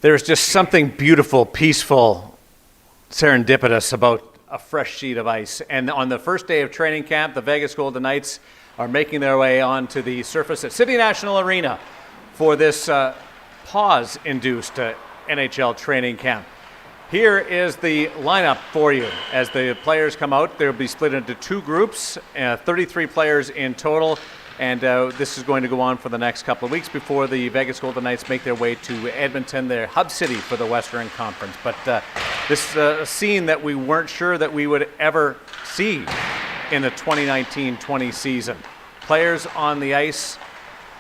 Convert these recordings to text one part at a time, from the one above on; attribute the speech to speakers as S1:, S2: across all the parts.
S1: There's just something beautiful, peaceful, serendipitous about a fresh sheet of ice. And on the first day of training camp, the Vegas Golden Knights are making their way onto the surface at City National Arena for this pause-induced NHL training camp. Here is the lineup for you. As the players come out, they'll be split into two groups, 33 players in total. And this is going to go on for the next couple of weeks before the Vegas Golden Knights make their way to Edmonton, their hub city for the Western Conference. But this is a scene that we weren't sure that we would ever see in the 2019-20 season. Players on the ice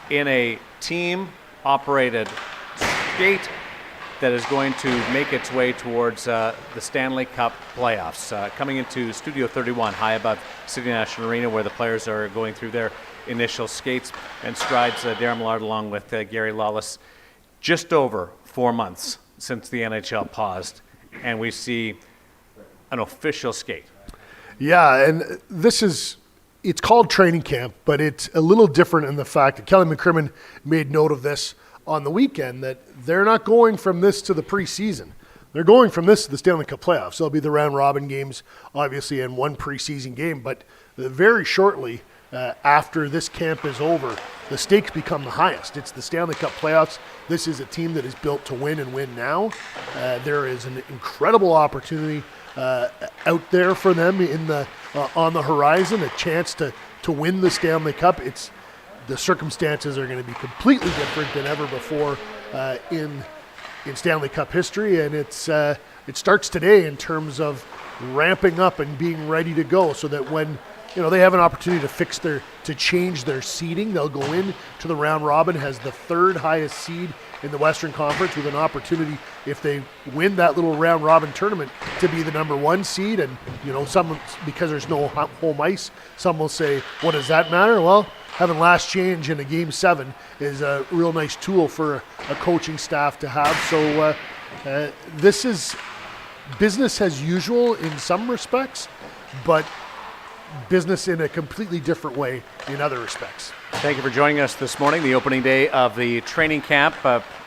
S1: in a team-operated skate that is going to make its way towards the Stanley Cup playoffs. Coming into Studio 31, high above City National Arena, where the players are going through their initial skates and strides. Darren Millard along with Gary Lawless. Just over 4 months since the NHL paused, and we see an official skate.
S2: Yeah, and it's called training camp, but it's a little different in the fact that Kelly McCrimmon made note of this on the weekend, that they're not going from this to the preseason. They're going from this to the Stanley Cup playoffs. There'll be the round robin games, obviously, and one preseason game, but very shortly after this camp is over, the stakes become the highest. It's the Stanley Cup playoffs. This is a team that is built to win and win now. There is an incredible opportunity out there for them on the horizon, a chance to win the Stanley Cup. The circumstances are going to be completely different than ever before in Stanley Cup history, and it starts today in terms of ramping up and being ready to go, so that when they have an opportunity to change their seeding, they'll go in to the round robin, has the third highest seed in the Western Conference, with an opportunity, if they win that little round robin tournament, to be the number one seed. And some, because there's no home ice, some will say, what does that matter? Well, having last change in a game 7 is a real nice tool for a coaching staff to have. So this is business as usual in some respects, but business in a completely different way in other respects.
S1: Thank you for joining us this morning, the opening day of the training camp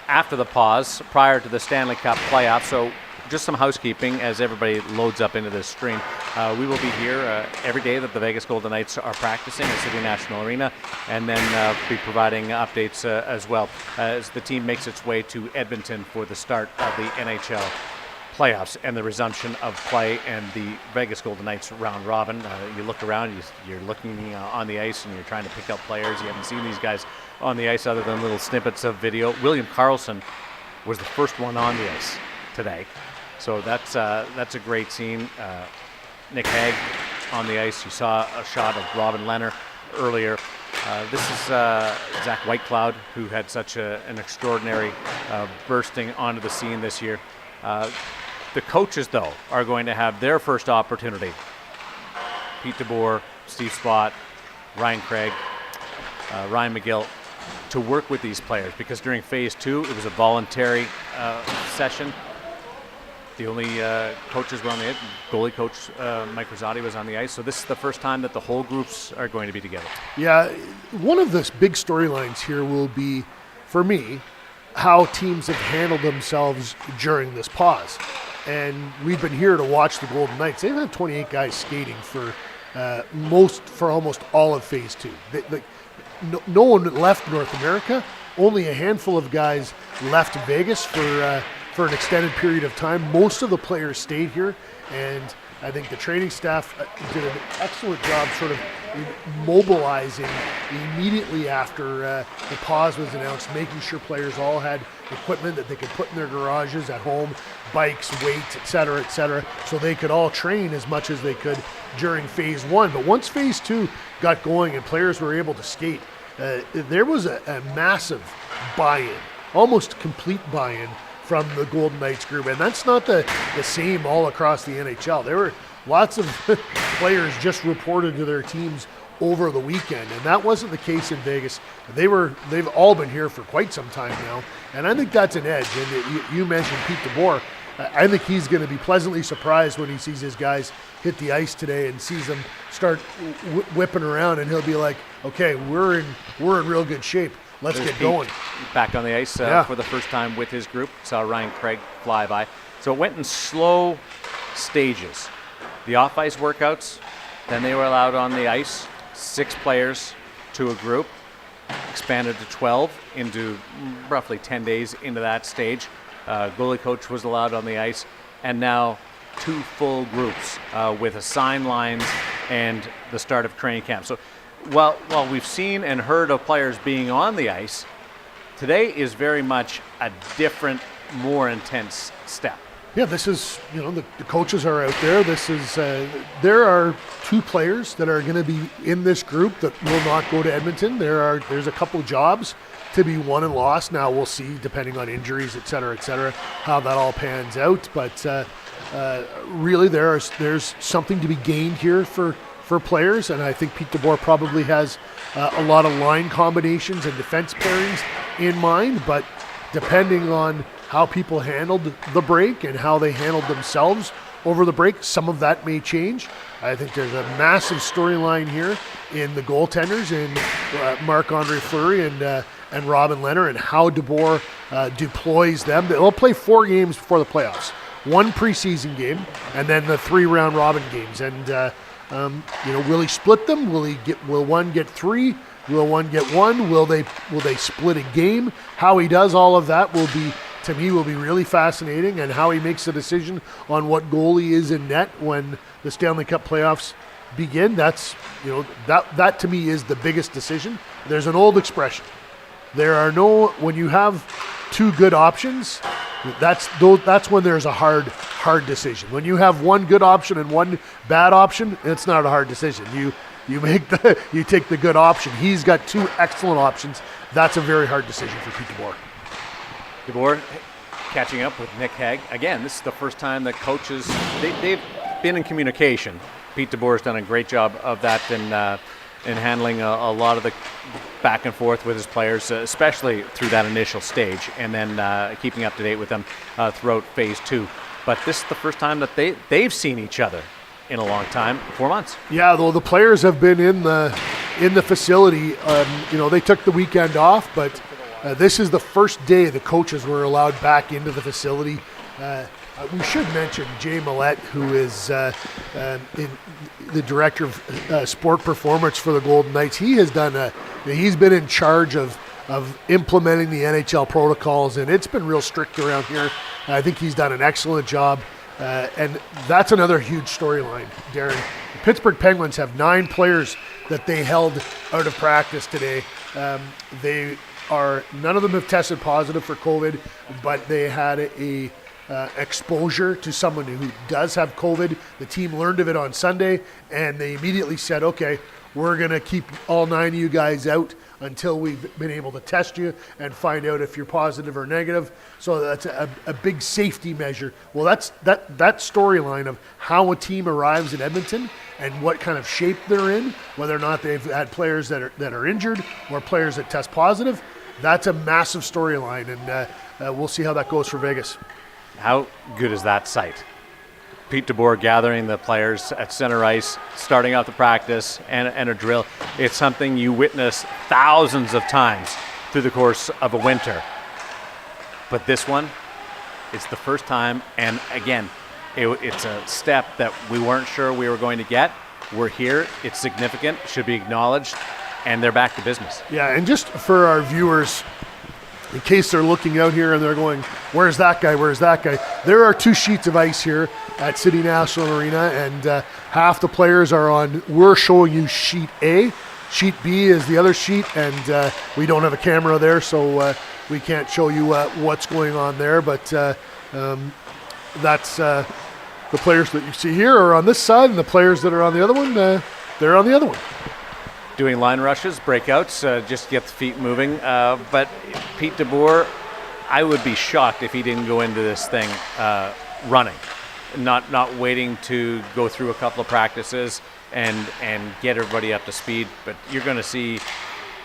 S1: after the pause prior to the Stanley Cup playoffs. So just some housekeeping as everybody loads up into this stream. We will be here every day that the Vegas Golden Knights are practicing at City National Arena, and then be providing updates as well as the team makes its way to Edmonton for the start of the NHL playoffs and the resumption of play and the Vegas Golden Knights round robin. You look around, you're looking on the ice and you're trying to pick up players. You haven't seen these guys on the ice other than little snippets of video. William Karlsson was the first one on the ice today, so that's a great scene. Nick Hague on the ice. You saw a shot of Robin Lehner earlier. This is Zach Whitecloud, who had such an extraordinary bursting onto the scene this year. The coaches, though, are going to have their first opportunity. Pete DeBoer, Steve Spott, Ryan Craig, Ryan McGill, to work with these players, because during Phase 2, it was a voluntary session. The only coaches were on the ice. Goalie coach Mike Rosati was on the ice. So this is the first time that the whole groups are going to be together.
S2: Yeah, one of the big storylines here will be, for me, how teams have handled themselves during this pause. And we've been here to watch the Golden Knights. They've had 28 guys skating for almost all of Phase 2. No one left North America. Only a handful of guys left Vegas for an extended period of time. Most of the players stayed here, and I think the training staff did an excellent job sort of mobilizing immediately after the pause was announced, making sure players all had equipment that they could put in their garages at home, bikes, weights, et cetera, so they could all train as much as they could during Phase 1. But once Phase 2 got going and players were able to skate, there was a massive buy-in, almost complete buy-in from the Golden Knights group. And that's not the same all across the NHL. There were lots of players just reported to their teams over the weekend, and that wasn't the case in Vegas. They've all been here for quite some time now, and I think that's an edge. And you mentioned Pete DeBoer. I think he's going to be pleasantly surprised when he sees his guys hit the ice today and sees them start whipping around, and he'll be like, okay, we're in real good shape. let's
S1: There's
S2: get
S1: Pete
S2: going.
S1: back on the ice
S2: Yeah.
S1: for the first time with his group. Saw Ryan Craig fly by. So it went in slow stages. The off-ice workouts, then they were allowed on the ice, 6 players to a group, expanded to 12 into roughly 10 days into that stage. Goalie coach was allowed on the ice, and now 2 full groups with assigned lines and the start of training camp. So while we've seen and heard of players being on the ice, today is very much a different, more intense step.
S2: Yeah, this is, the coaches are out there. This is, there are 2 players that are going to be in this group that will not go to Edmonton. There's a couple jobs to be won and lost. Now we'll see, depending on injuries, et cetera, how that all pans out. But really, there's something to be gained here for players, and I think Pete DeBoer probably has a lot of line combinations and defense pairings in mind. But depending on how people handled the break and how they handled themselves over the break, some of that may change. I think there's a massive storyline here in the goaltenders, in Marc-Andre Fleury and Robin Leonard, and how DeBoer deploys them. They'll play 4 games before the playoffs, 1 preseason game, and then the 3 round robin games. And will he split them? Will one get 3? Will one get 1? Will they split a game? How he does all of that will be really fascinating, and how he makes a decision on what goalie is in net when the Stanley Cup playoffs begin. That's, that to me is the biggest decision. There's an old expression. When you have 2 good options, that's when there's a hard decision. When you have 1 good option and 1 bad option, it's not a hard decision. You take the good option. He's got 2 excellent options. That's a very hard decision for Pete DeBoer.
S1: DeBoer catching up with Nick Hague. Again, this is the first time that coaches, they've been in communication. Pete DeBoer's done a great job of that in handling a lot of the back and forth with his players, especially through that initial stage, and then keeping up to date with them throughout phase 2. But this is the first time that they've seen each other in a long time, 4 months.
S2: Yeah, though the players have been in the facility. They took the weekend off, but this is the first day the coaches were allowed back into the facility. We should mention Jay Millette, who is the director of sport performance for the Golden Knights. He's been in charge of implementing the NHL protocols, and it's been real strict around here. I think he's done an excellent job, and that's another huge storyline, Darren. The Pittsburgh Penguins have 9 players that they held out of practice today. None of them have tested positive for COVID, but they had a exposure to someone who does have COVID. The team learned of it on Sunday, and they immediately said, okay, we're going to keep all 9 of you guys out until we've been able to test you and find out if you're positive or negative. So that's a big safety measure. Well, that storyline of how a team arrives in Edmonton and what kind of shape they're in, whether or not they've had players that are injured or players that test positive, that's a massive storyline, and we'll see how that goes for Vegas.
S1: How good is that sight? Pete DeBoer gathering the players at center ice, starting out the practice and a drill. It's something you witness thousands of times through the course of a winter. But this one, it's the first time, and again, it's a step that we weren't sure we were going to get. We're here. It's significant, should be acknowledged, and they're back to business.
S2: Yeah, and just for our viewers, in case they're looking out here and they're going, where's that guy, where's that guy? There are 2 sheets of ice here at City National Arena, and half the players are on, we're showing you sheet A. Sheet B is the other sheet, and we don't have a camera there, so we can't show you what's going on there, but that's the players that you see here are on this side, and the players that are on the other one, they're on the other one.
S1: Doing line rushes, breakouts, just to get the feet moving. But Pete DeBoer, I would be shocked if he didn't go into this thing running, not waiting to go through a couple of practices and get everybody up to speed. But you're going to see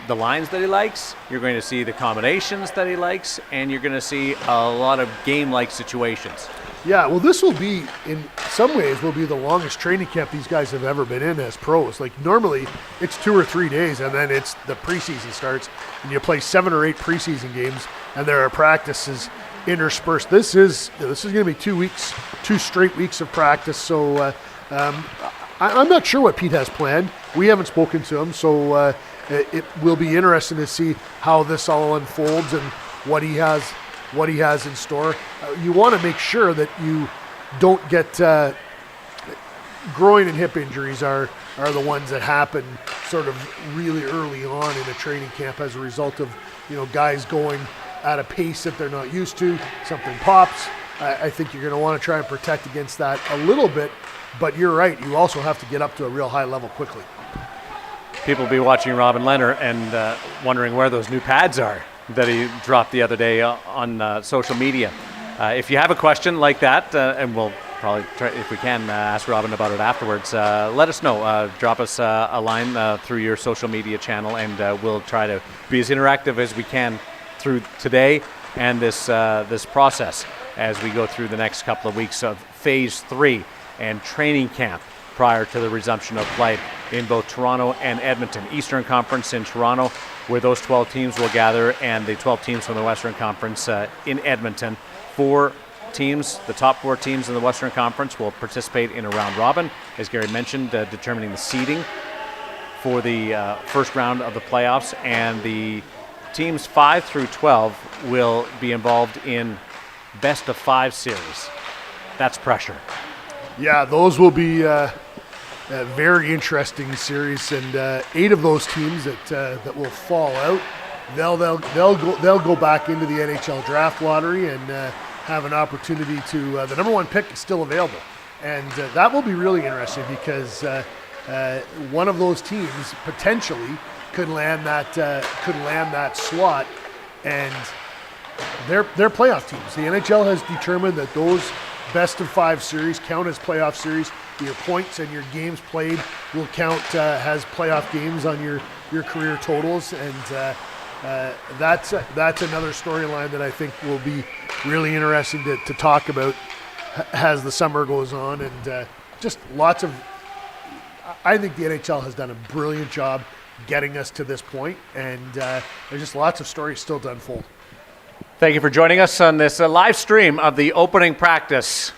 S1: the lines that he likes, you're going to see the combinations that he likes, and you're going to see a lot of game-like situations.
S2: Yeah, well, this will be, in some ways, will be the longest training camp these guys have ever been in as pros. Like, normally, it's 2 or 3 days, and then it's the preseason starts, and you play 7 or 8 preseason games, and there are practices interspersed. This is going to be 2 weeks, 2 straight weeks of practice, so I'm not sure what Pete has planned. We haven't spoken to him, so it will be interesting to see how this all unfolds and what he has in store. You want to make sure that you don't get groin and hip injuries are the ones that happen sort of really early on in a training camp as a result of guys going at a pace that they're not used to. Something pops. I think you're going to want to try and protect against that a little bit, but you're right. You also have to get up to a real high level quickly.
S1: People will be watching Robin Leonard and wondering where those new pads are that he dropped the other day on social media. If you have a question like that, and we'll probably try, if we can, ask Robin about it afterwards, let us know. Drop us a line through your social media channel, and we'll try to be as interactive as we can through today and this process as we go through the next couple of weeks of Phase 3 and training camp prior to the resumption of play in both Toronto and Edmonton. Eastern Conference in Toronto, where those 12 teams will gather, and the 12 teams from the Western Conference in Edmonton. 4 teams, the top 4 teams in the Western Conference, will participate in a round robin, as Gary mentioned, determining the seeding for the first round of the playoffs, and the teams 5 through 12 will be involved in best of 5 series. That's pressure.
S2: Yeah, those will be a very interesting series, and 8 of those teams that will fall out, they'll go back into the NHL draft lottery and have an opportunity to. The number 1 pick is still available, and that will be really interesting because one of those teams potentially could land that slot, and they're playoff teams. The NHL has determined that those best of 5 series count as playoff series. Your points and your games played will count as playoff games on your career totals, and that's another storyline that I think will be really interesting to talk about as the summer goes on, and just lots of. I think the NHL has done a brilliant job getting us to this point, and there's just lots of stories still to unfold.
S1: Thank you for joining us on this live stream of the opening practice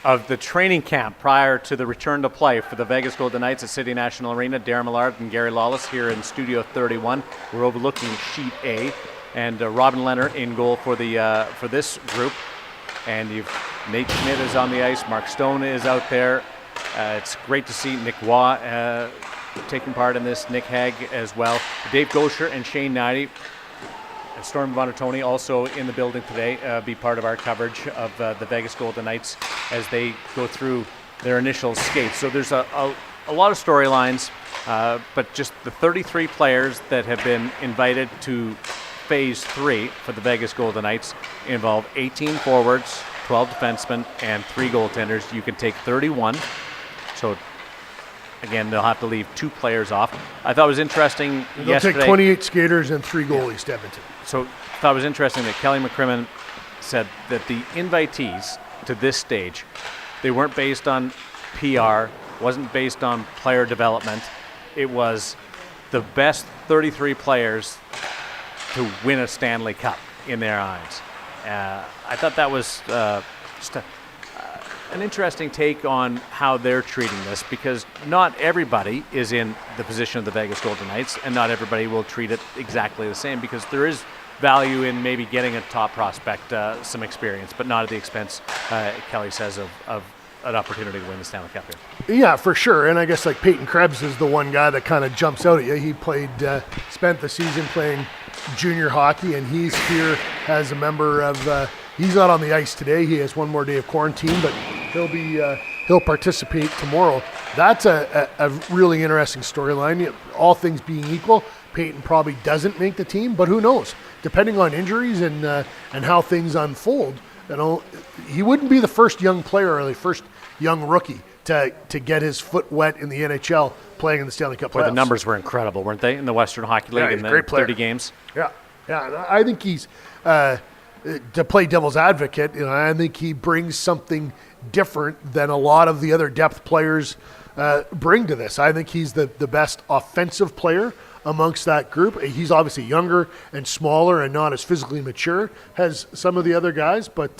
S1: of the training camp prior to the return to play for the Vegas Golden Knights at City National Arena. Darren Millard and Gary Lawless here in Studio 31. We're overlooking Sheet A, and Robin Leonard in goal for this group. And Nate Schmidt is on the ice. Mark Stone is out there. It's great to see Nick Waugh taking part in this. Nick Hague as well. Dave Gosher and Shane Knighty. Storm Bonatoni also in the building today, be part of our coverage of the Vegas Golden Knights as they go through their initial skates. So there's a lot of storylines, but just the 33 players that have been invited to Phase 3 for the Vegas Golden Knights involve 18 forwards, 12 defensemen, and 3 goaltenders. You can take 31. So again, they'll have to leave 2 players off. I thought it was interesting yesterday.
S2: They'll take 28 skaters and 3 goalies to Edmonton.
S1: So I thought it was interesting that Kelly McCrimmon said that the invitees to this stage, they weren't based on PR, wasn't based on player development. It was the best 33 players to win a Stanley Cup in their eyes. I thought that was just an interesting take on how they're treating this, because not everybody is in the position of the Vegas Golden Knights, and not everybody will treat it exactly the same, because there is value in maybe getting a top prospect some experience, but not at the expense, Kelly says, of an opportunity to win the Stanley Cup here.
S2: Yeah, for sure. And I guess like Peyton Krebs is the one guy that kind of jumps out at you. He spent the season playing junior hockey, and he's here as a member of. He's not on the ice today. He has one more day of quarantine, but he'll participate tomorrow. That's a really interesting storyline. All things being equal, Peyton probably doesn't make the team, but who knows? Depending on injuries and how things unfold, he wouldn't be the first young player or the first young rookie to get his foot wet in the NHL playing in the Stanley Cup playoffs.
S1: Where the numbers were incredible, weren't they, in the Western Hockey League in
S2: he's a
S1: the
S2: great player.
S1: 30 games?
S2: Yeah. And I think he's to play devil's advocate. I think he brings something different than a lot of the other depth players bring to this. I think he's the best offensive player amongst that group. He's obviously younger and smaller and not as physically mature as some of the other guys, but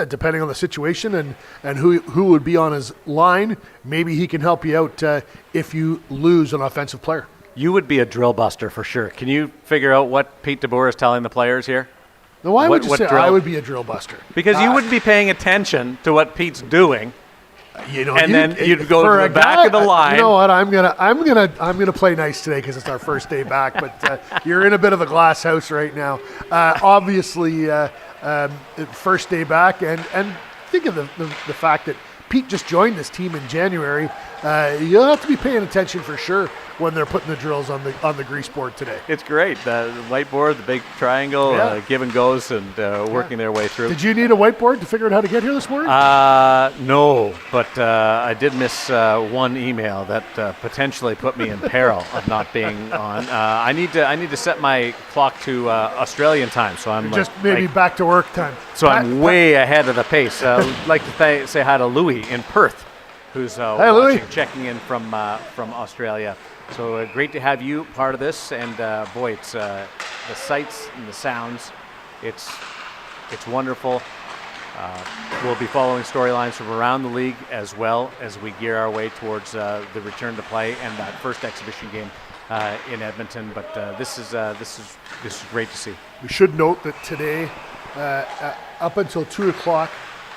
S2: depending on the situation and who would be on his line, maybe he can help you out if you lose an offensive player.
S1: You would be a drill buster for sure. Can you figure out what Pete DeBoer is telling the players here?
S2: Now, why would you say
S1: drill?
S2: I would be a drill buster?
S1: Because you wouldn't be paying attention to what Pete's doing. Then you'd go to the back of the line.
S2: You know what? I'm gonna play nice today because it's our first day back. But you're in a bit of a glass house right now. Obviously, first day back, and think of the fact that Pete just joined this team in January. You'll have to be paying attention for sure when they're putting the drills on the grease board today.
S1: It's great. The whiteboard, the big triangle, give and goes, and working their way through.
S2: Did you need a whiteboard to figure out how to get here this morning?
S1: No, but I did miss one email that potentially put me in peril of not being on. I need to set my clock to Australian time, so I'm
S2: just maybe back to work time.
S1: So I'm way ahead of the pace. I'd like to say hi to Louis in Perth, who's
S2: Louis.
S1: checking in from Australia. So great to have you part of this, and boy, it's the sights and the sounds. It's wonderful. We'll be following storylines from around the league as well as we gear our way towards the return to play and that first exhibition game in Edmonton. But this is great to see.
S2: We should note that today, up until 2:00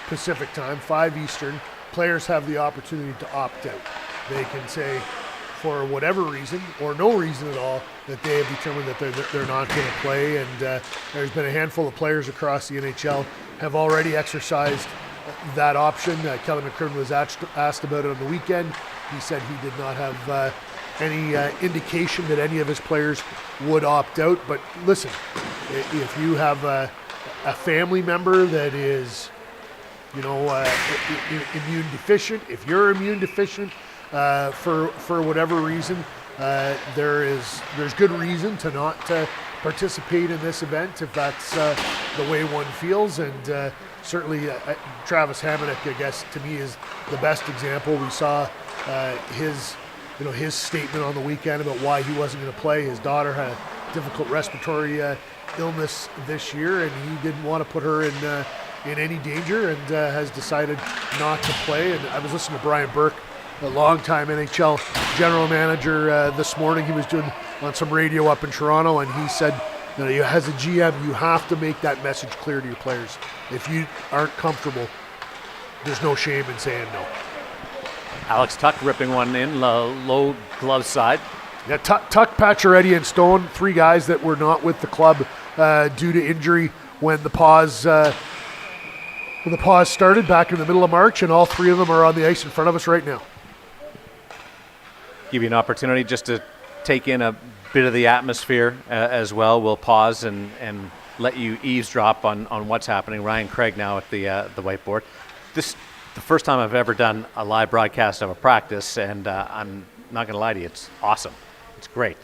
S2: Pacific time, 5 Eastern, players have the opportunity to opt out. They can say, for whatever reason or no reason at all, that they have determined that they're not going to play. And there's been a handful of players across the NHL have already exercised that option. Kelly McCrimmon was asked about it on the weekend. He said he did not have any indication that any of his players would opt out. But listen, if you have a family member that is immune deficient, if you're immune deficient, for whatever reason, there's good reason to not participate in this event if that's the way one feels. And certainly Travis Hamonic, I guess, to me is the best example. We saw his statement on the weekend about why he wasn't going to play. His daughter had a difficult respiratory illness this year, and he didn't want to put her in any danger, and has decided not to play. And I was listening to Brian Burke, a longtime NHL general manager, this morning. He was doing on some radio up in Toronto, and he said, as a GM, you have to make that message clear to your players. If you aren't comfortable, there's no shame in saying no.
S1: Alex Tuck ripping one in, low glove side.
S2: Yeah, Tuck, Pacioretty, and Stone, 3 guys that were not with the club due to injury when the pause started back in the middle of March, and all 3 of them are on the ice in front of us right now.
S1: Give you an opportunity just to take in a bit of the atmosphere as well. We'll pause and let you eavesdrop on what's happening. Ryan Craig now at the whiteboard. This the first time I've ever done a live broadcast of a practice, and I'm not going to lie to you, it's awesome. It's great.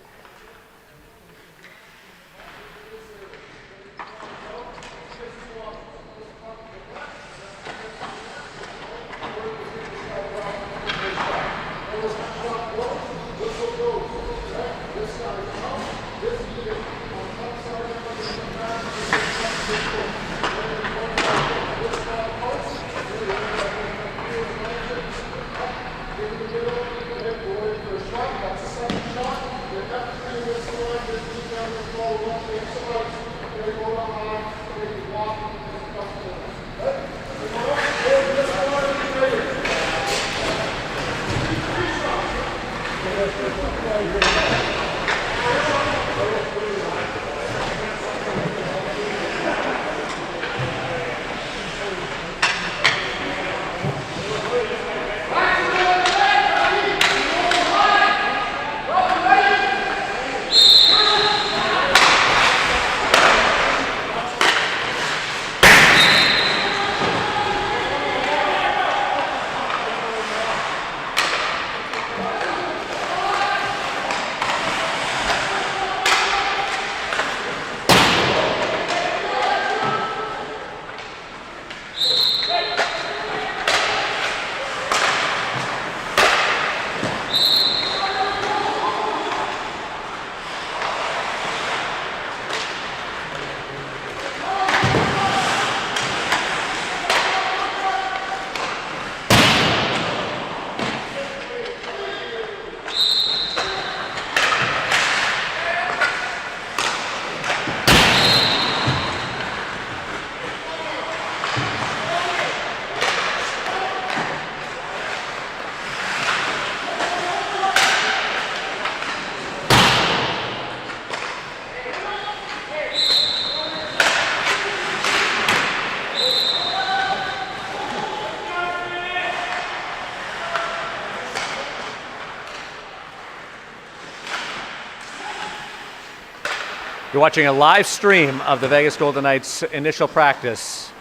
S1: You're watching a live stream of the Vegas Golden Knights' initial practice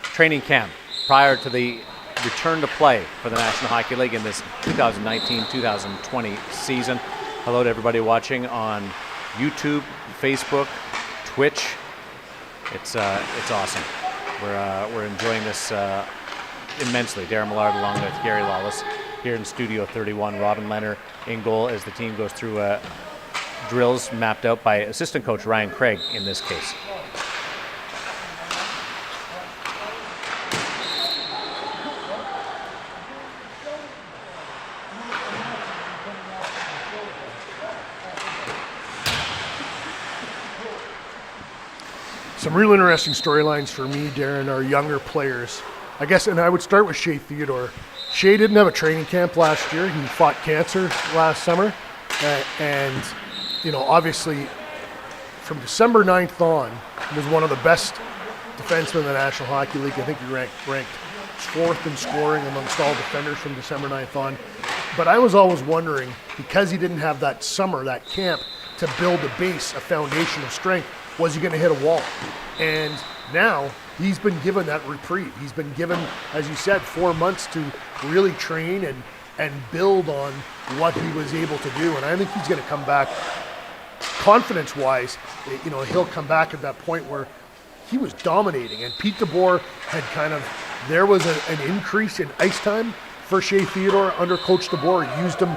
S1: training camp prior to the return to play for the National Hockey League in this 2019-2020 season. Hello to everybody watching on YouTube, Facebook, Twitch. It's awesome. We're enjoying this immensely. Darren Millard along with Gary Lawless here in Studio 31. Robin Leonard in goal as the team goes through drills mapped out by assistant coach Ryan Craig in this case.
S2: Some real interesting storylines for me, Darren, are younger players. I guess, and I would start with Shea Theodore. Shea didn't have a training camp last year. He fought cancer last summer. And, obviously, from December 9th on, he was one of the best defensemen in the National Hockey League. I think he ranked fourth in scoring amongst all defenders from December 9th on. But I was always wondering, because he didn't have that summer, that camp, to build a base, a foundation of strength, was he going to hit a wall? And now he's been given that reprieve. He's been given, as you said, 4 months to really train and build on what he was able to do. And I think he's going to come back confidence-wise. He'll come back at that point where he was dominating. And Pete DeBoer had there was an increase in ice time for Shea Theodore under Coach DeBoer. He used him,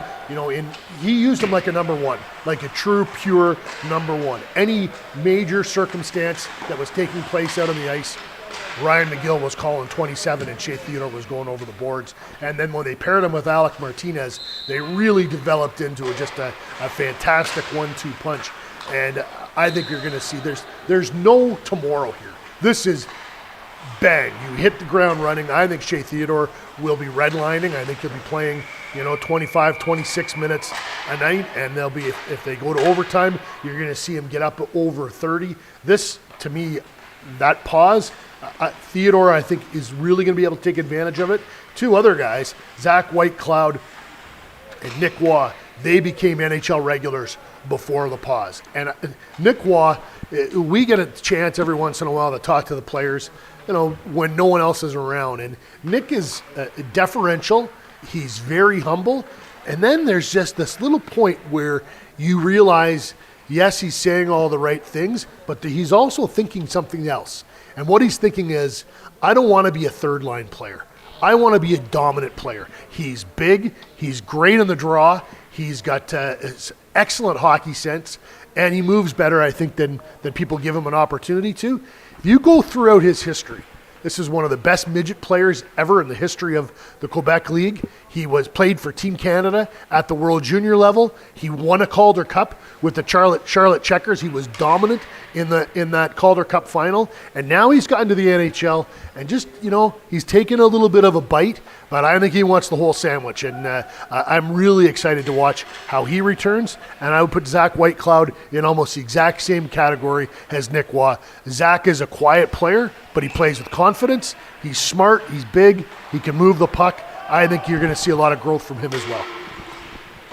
S2: he used him like a number one, like a true, pure number one. Any major circumstance that was taking place out on the ice, Ryan McGill was calling 27 and Shea Theodore was going over the boards. And then when they paired him with Alec Martinez, they really developed into just a fantastic 1-2 punch. And I think you're going to see there's no tomorrow here. This is bang, you hit the ground running. I think Shea Theodore will be redlining. I think he'll be playing, 25, 26 minutes a night, and they'll be, if they go to overtime, you're going to see him get up over 30. This, to me, that pause, Theodore, I think, is really going to be able to take advantage of it. Two other guys, Zach Whitecloud and Nick Waugh, they became NHL regulars before the pause. And Nick Waugh, we get a chance every once in a while to talk to the players, when no one else is around. And Nick is deferential. He's very humble. And then there's just this little point where you realize, yes, he's saying all the right things, but he's also thinking something else. And what he's thinking is, I don't want to be a third-line player. I want to be a dominant player. He's big. He's great in the draw. He's got excellent hockey sense. And he moves better, I think, than people give him an opportunity to. If you go throughout his history, this is one of the best midget players ever in the history of the Quebec League. He played for Team Canada at the World Junior level. He won a Calder Cup with the Charlotte Checkers. He was dominant in that Calder Cup final. And now he's gotten to the NHL and just, he's taken a little bit of a bite, but I think he wants the whole sandwich. And I'm really excited to watch how he returns. And I would put Zach Whitecloud in almost the exact same category as Nick Waugh. Zach is a quiet player, but he plays with confidence. He's smart. He's big. He can move the puck. I think you're going to see a lot of growth from him as well.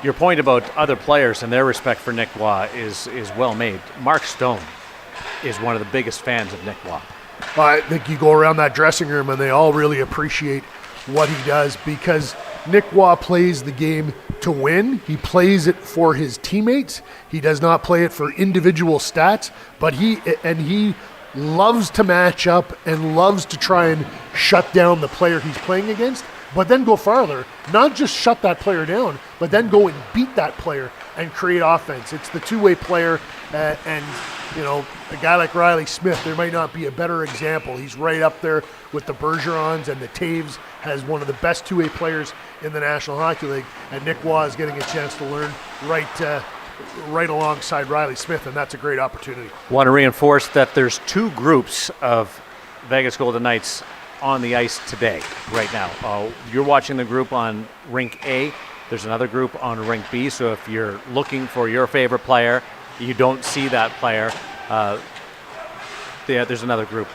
S1: Your point about other players and their respect for Nick Waugh is well made. Mark Stone is one of the biggest fans of Nick Waugh.
S2: I think you go around that dressing room and they all really appreciate what he does because Nick Waugh plays the game to win. He plays it for his teammates. He does not play it for individual stats, but he loves to match up and loves to try and shut down the player he's playing against, but then go farther, not just shut that player down, but then go and beat that player and create offense. It's the two-way player, and a guy like Riley Smith, there might not be a better example. He's right up there with the Bergerons, and the Taves has one of the best two-way players in the National Hockey League, and Nick Waugh is getting a chance to learn right alongside Riley Smith, and that's a great opportunity.
S1: Want to reinforce that there's two groups of Vegas Golden Knights on the ice today, right now. You're watching the group on Rink A. There's another group on Rink B, so if you're looking for your favorite player, you don't see that player, there's another group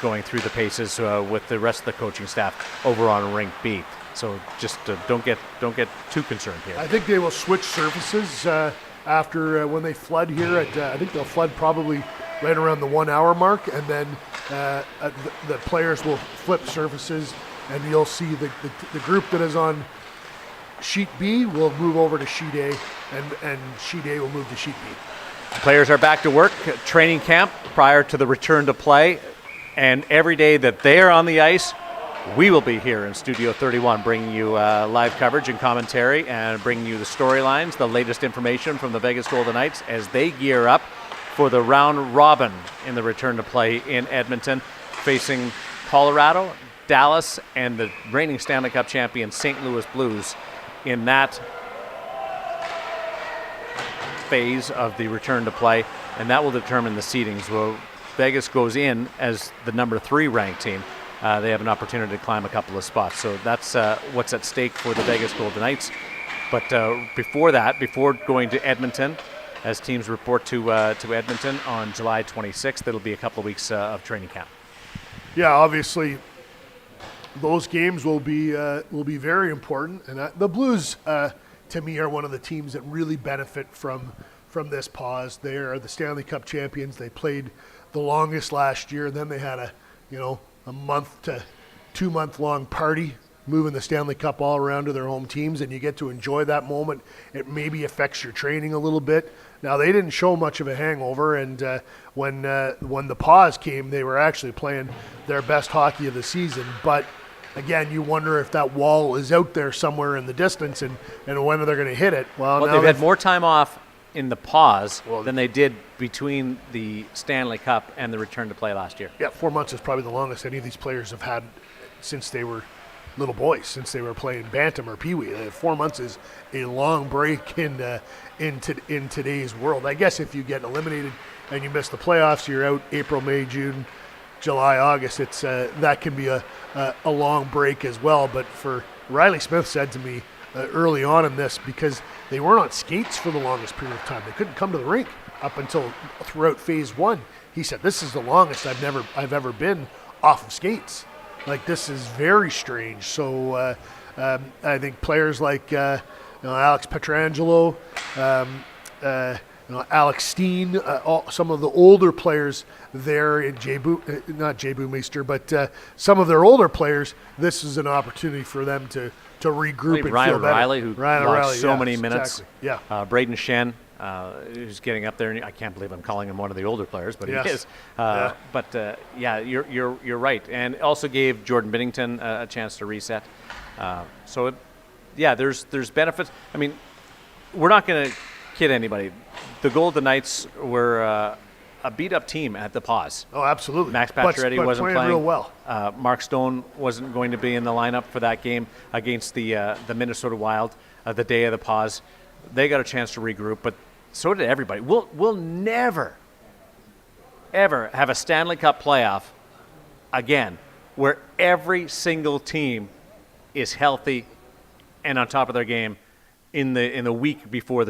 S1: going through the paces with the rest of the coaching staff over on Rink B. So just don't get too concerned here.
S2: I think they will switch surfaces after when they flood here. I think they'll flood probably right around the 1 hour mark, and then the players will flip surfaces, and you'll see the group that is on Sheet B will move over to Sheet A, and Sheet A will move to Sheet B.
S1: Players are back to work, training camp prior to the return to play, and every day that they are on the ice, we will be here in Studio 31 bringing you live coverage and commentary and bringing you the storylines, the latest information from the Vegas Golden Knights as they gear up for the round robin in the return to play in Edmonton, facing Colorado, Dallas, and the reigning Stanley Cup champion St. Louis Blues in that phase of the return to play, and that will determine the seedings. Well, Vegas goes in as the number 3 ranked team. They have an opportunity to climb a couple of spots, so that's what's at stake for the Vegas Golden Knights. But before that, before going to Edmonton, as teams report to Edmonton on July 26th, it'll be a couple of weeks of training camp.
S2: Yeah, obviously, those games will be very important, and the Blues, to me, are one of the teams that really benefit from this pause. They are the Stanley Cup champions. They played the longest last year, and then they had a month to 2 month long party, moving the Stanley Cup all around to their home teams, and you get to enjoy that moment. It maybe affects your training a little bit. Now, they didn't show much of a hangover, and when the pause came, they were actually playing their best hockey of the season. But again, you wonder if that wall is out there somewhere in the distance, and when they're going to hit it.
S1: Well, they've had more time off in the pause than they did between the Stanley Cup and the return to play last year.
S2: Yeah, 4 months is probably the longest any of these players have had since they were little boys, since they were playing Bantam or Pee Wee. 4 months is a long break in today's world. I guess if you get eliminated and you miss the playoffs, you're out April, May, June, July, August. It's that can be a long break as well. But for Riley Smith said to me early on in this, because they weren't on skates for the longest period of time, they couldn't come to the rink up until throughout phase 1. He said, "This is the longest I've ever been off of skates. Like, this is very strange." So I think players like Alex Pietrangelo, Alex Steen, some of the older players there in not Jay Boomeister, but some of their older players, this is an opportunity for them to regroup and
S1: Ryan
S2: feel better.
S1: O'Reilly, who lost so many minutes.
S2: Exactly. Yeah.
S1: Braden Shen, who's getting up there. And I can't believe I'm calling him one of the older players, but
S2: Yes.
S1: he is.
S2: Yeah.
S1: But you're right, and also gave Jordan Binnington a chance to reset. There's benefits. I mean, we're not going to kid anybody. The Golden Knights were a beat-up team at the pause.
S2: Oh, absolutely.
S1: Max Pacioretty
S2: but
S1: wasn't playing
S2: real well.
S1: Mark Stone wasn't going to be in the lineup for that game against the Minnesota Wild the day of the pause. They got a chance to regroup, but so did everybody. We'll never, ever have a Stanley Cup playoff again where every single team is healthy and on top of their game in the week before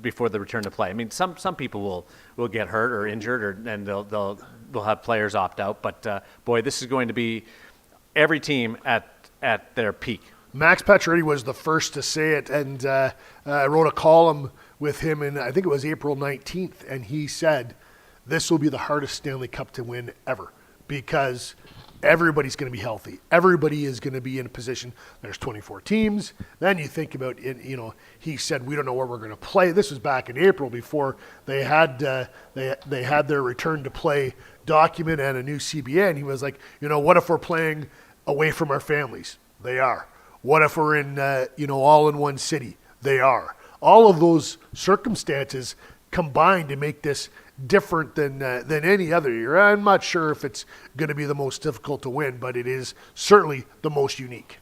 S1: before the return to play. I mean, some people will get hurt or injured, and they'll have players opt out. But boy, this is going to be every team at their peak.
S2: Max Pacioretty was the first to say it, and I wrote a column with him in, I think it was April 19th, and he said, "This will be the hardest Stanley Cup to win ever, because everybody's going to be healthy. Everybody is going to be in a position. There's 24 teams. Then you think about it, he said, we don't know where we're going to play." This was back in April before they had their return to play document and a new CBA. And he was like, what if we're playing away from our families? They are. What if we're in, all in one city? They are. All of those circumstances combined to make this different than any other year. I'm not sure if it's going to be the most difficult to win, but it is certainly the most unique.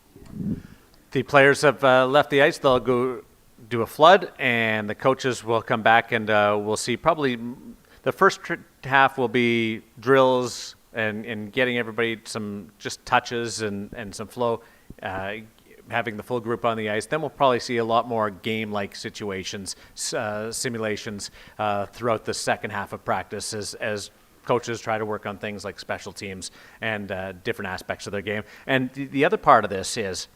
S1: The players have left the ice. They'll go do a flood, and the coaches will come back, and we'll see probably the first half will be drills and getting everybody some just touches and some flow, having the full group on the ice. Then we'll probably see a lot more game-like situations, simulations throughout the second half of practice as coaches try to work on things like special teams and different aspects of their game. And the other part of this is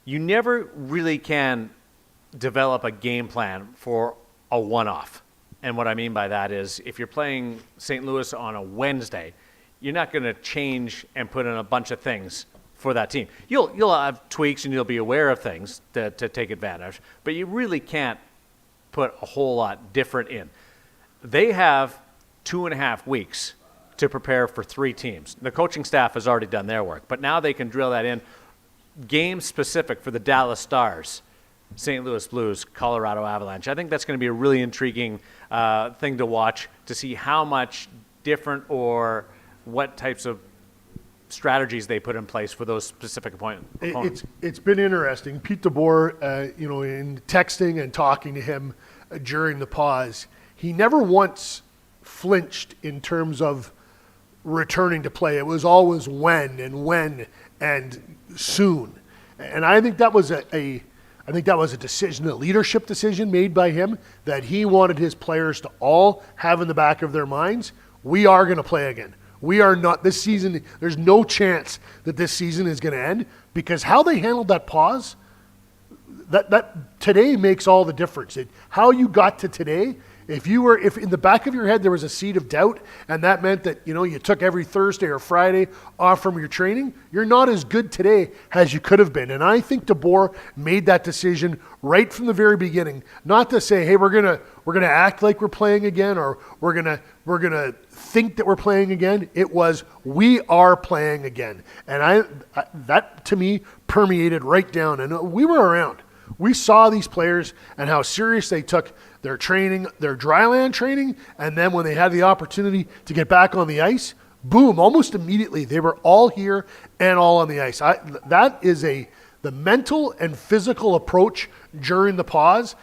S1: you never really can develop a game plan for a one-off. And what I mean by that is if you're playing St. Louis on a Wednesday, you're not going to change and put in a bunch of things for that team. You'll have tweaks and you'll be aware of things to take advantage, but you really can't put a whole lot different in. They have 2.5 weeks to prepare for 3 teams. The coaching staff has already done their work, but now they can drill that in. Game specific for the Dallas Stars, St. Louis Blues, Colorado Avalanche. I think that's going to be a really intriguing thing to watch, to see how much different or what types of strategies they put in place for those specific opponents.
S2: It's been interesting. Pete DeBoer, in texting and talking to him during the pause, he never once flinched in terms of returning to play. It was always when and soon. And I think that was a decision, a leadership decision made by him, that he wanted his players to all have in the back of their minds, we are going to play again. We are not, this season, there's no chance that this season is going to end, because how they handled that pause, that today makes all the difference. How you got to today, if in the back of your head there was a seed of doubt, and that meant that you took every Thursday or Friday off from your training, you're not as good today as you could have been. And I think DeBoer made that decision right from the very beginning, not to say, hey, we're gonna act like we're playing again, or we're gonna think that we're playing again. It was, we are playing again. And that to me permeated right down, and we were around. We saw these players and how serious they took their training, their dryland training, and then when they had the opportunity to get back on the ice, boom, almost immediately they were all here and all on the ice. That is the mental and physical approach during the pause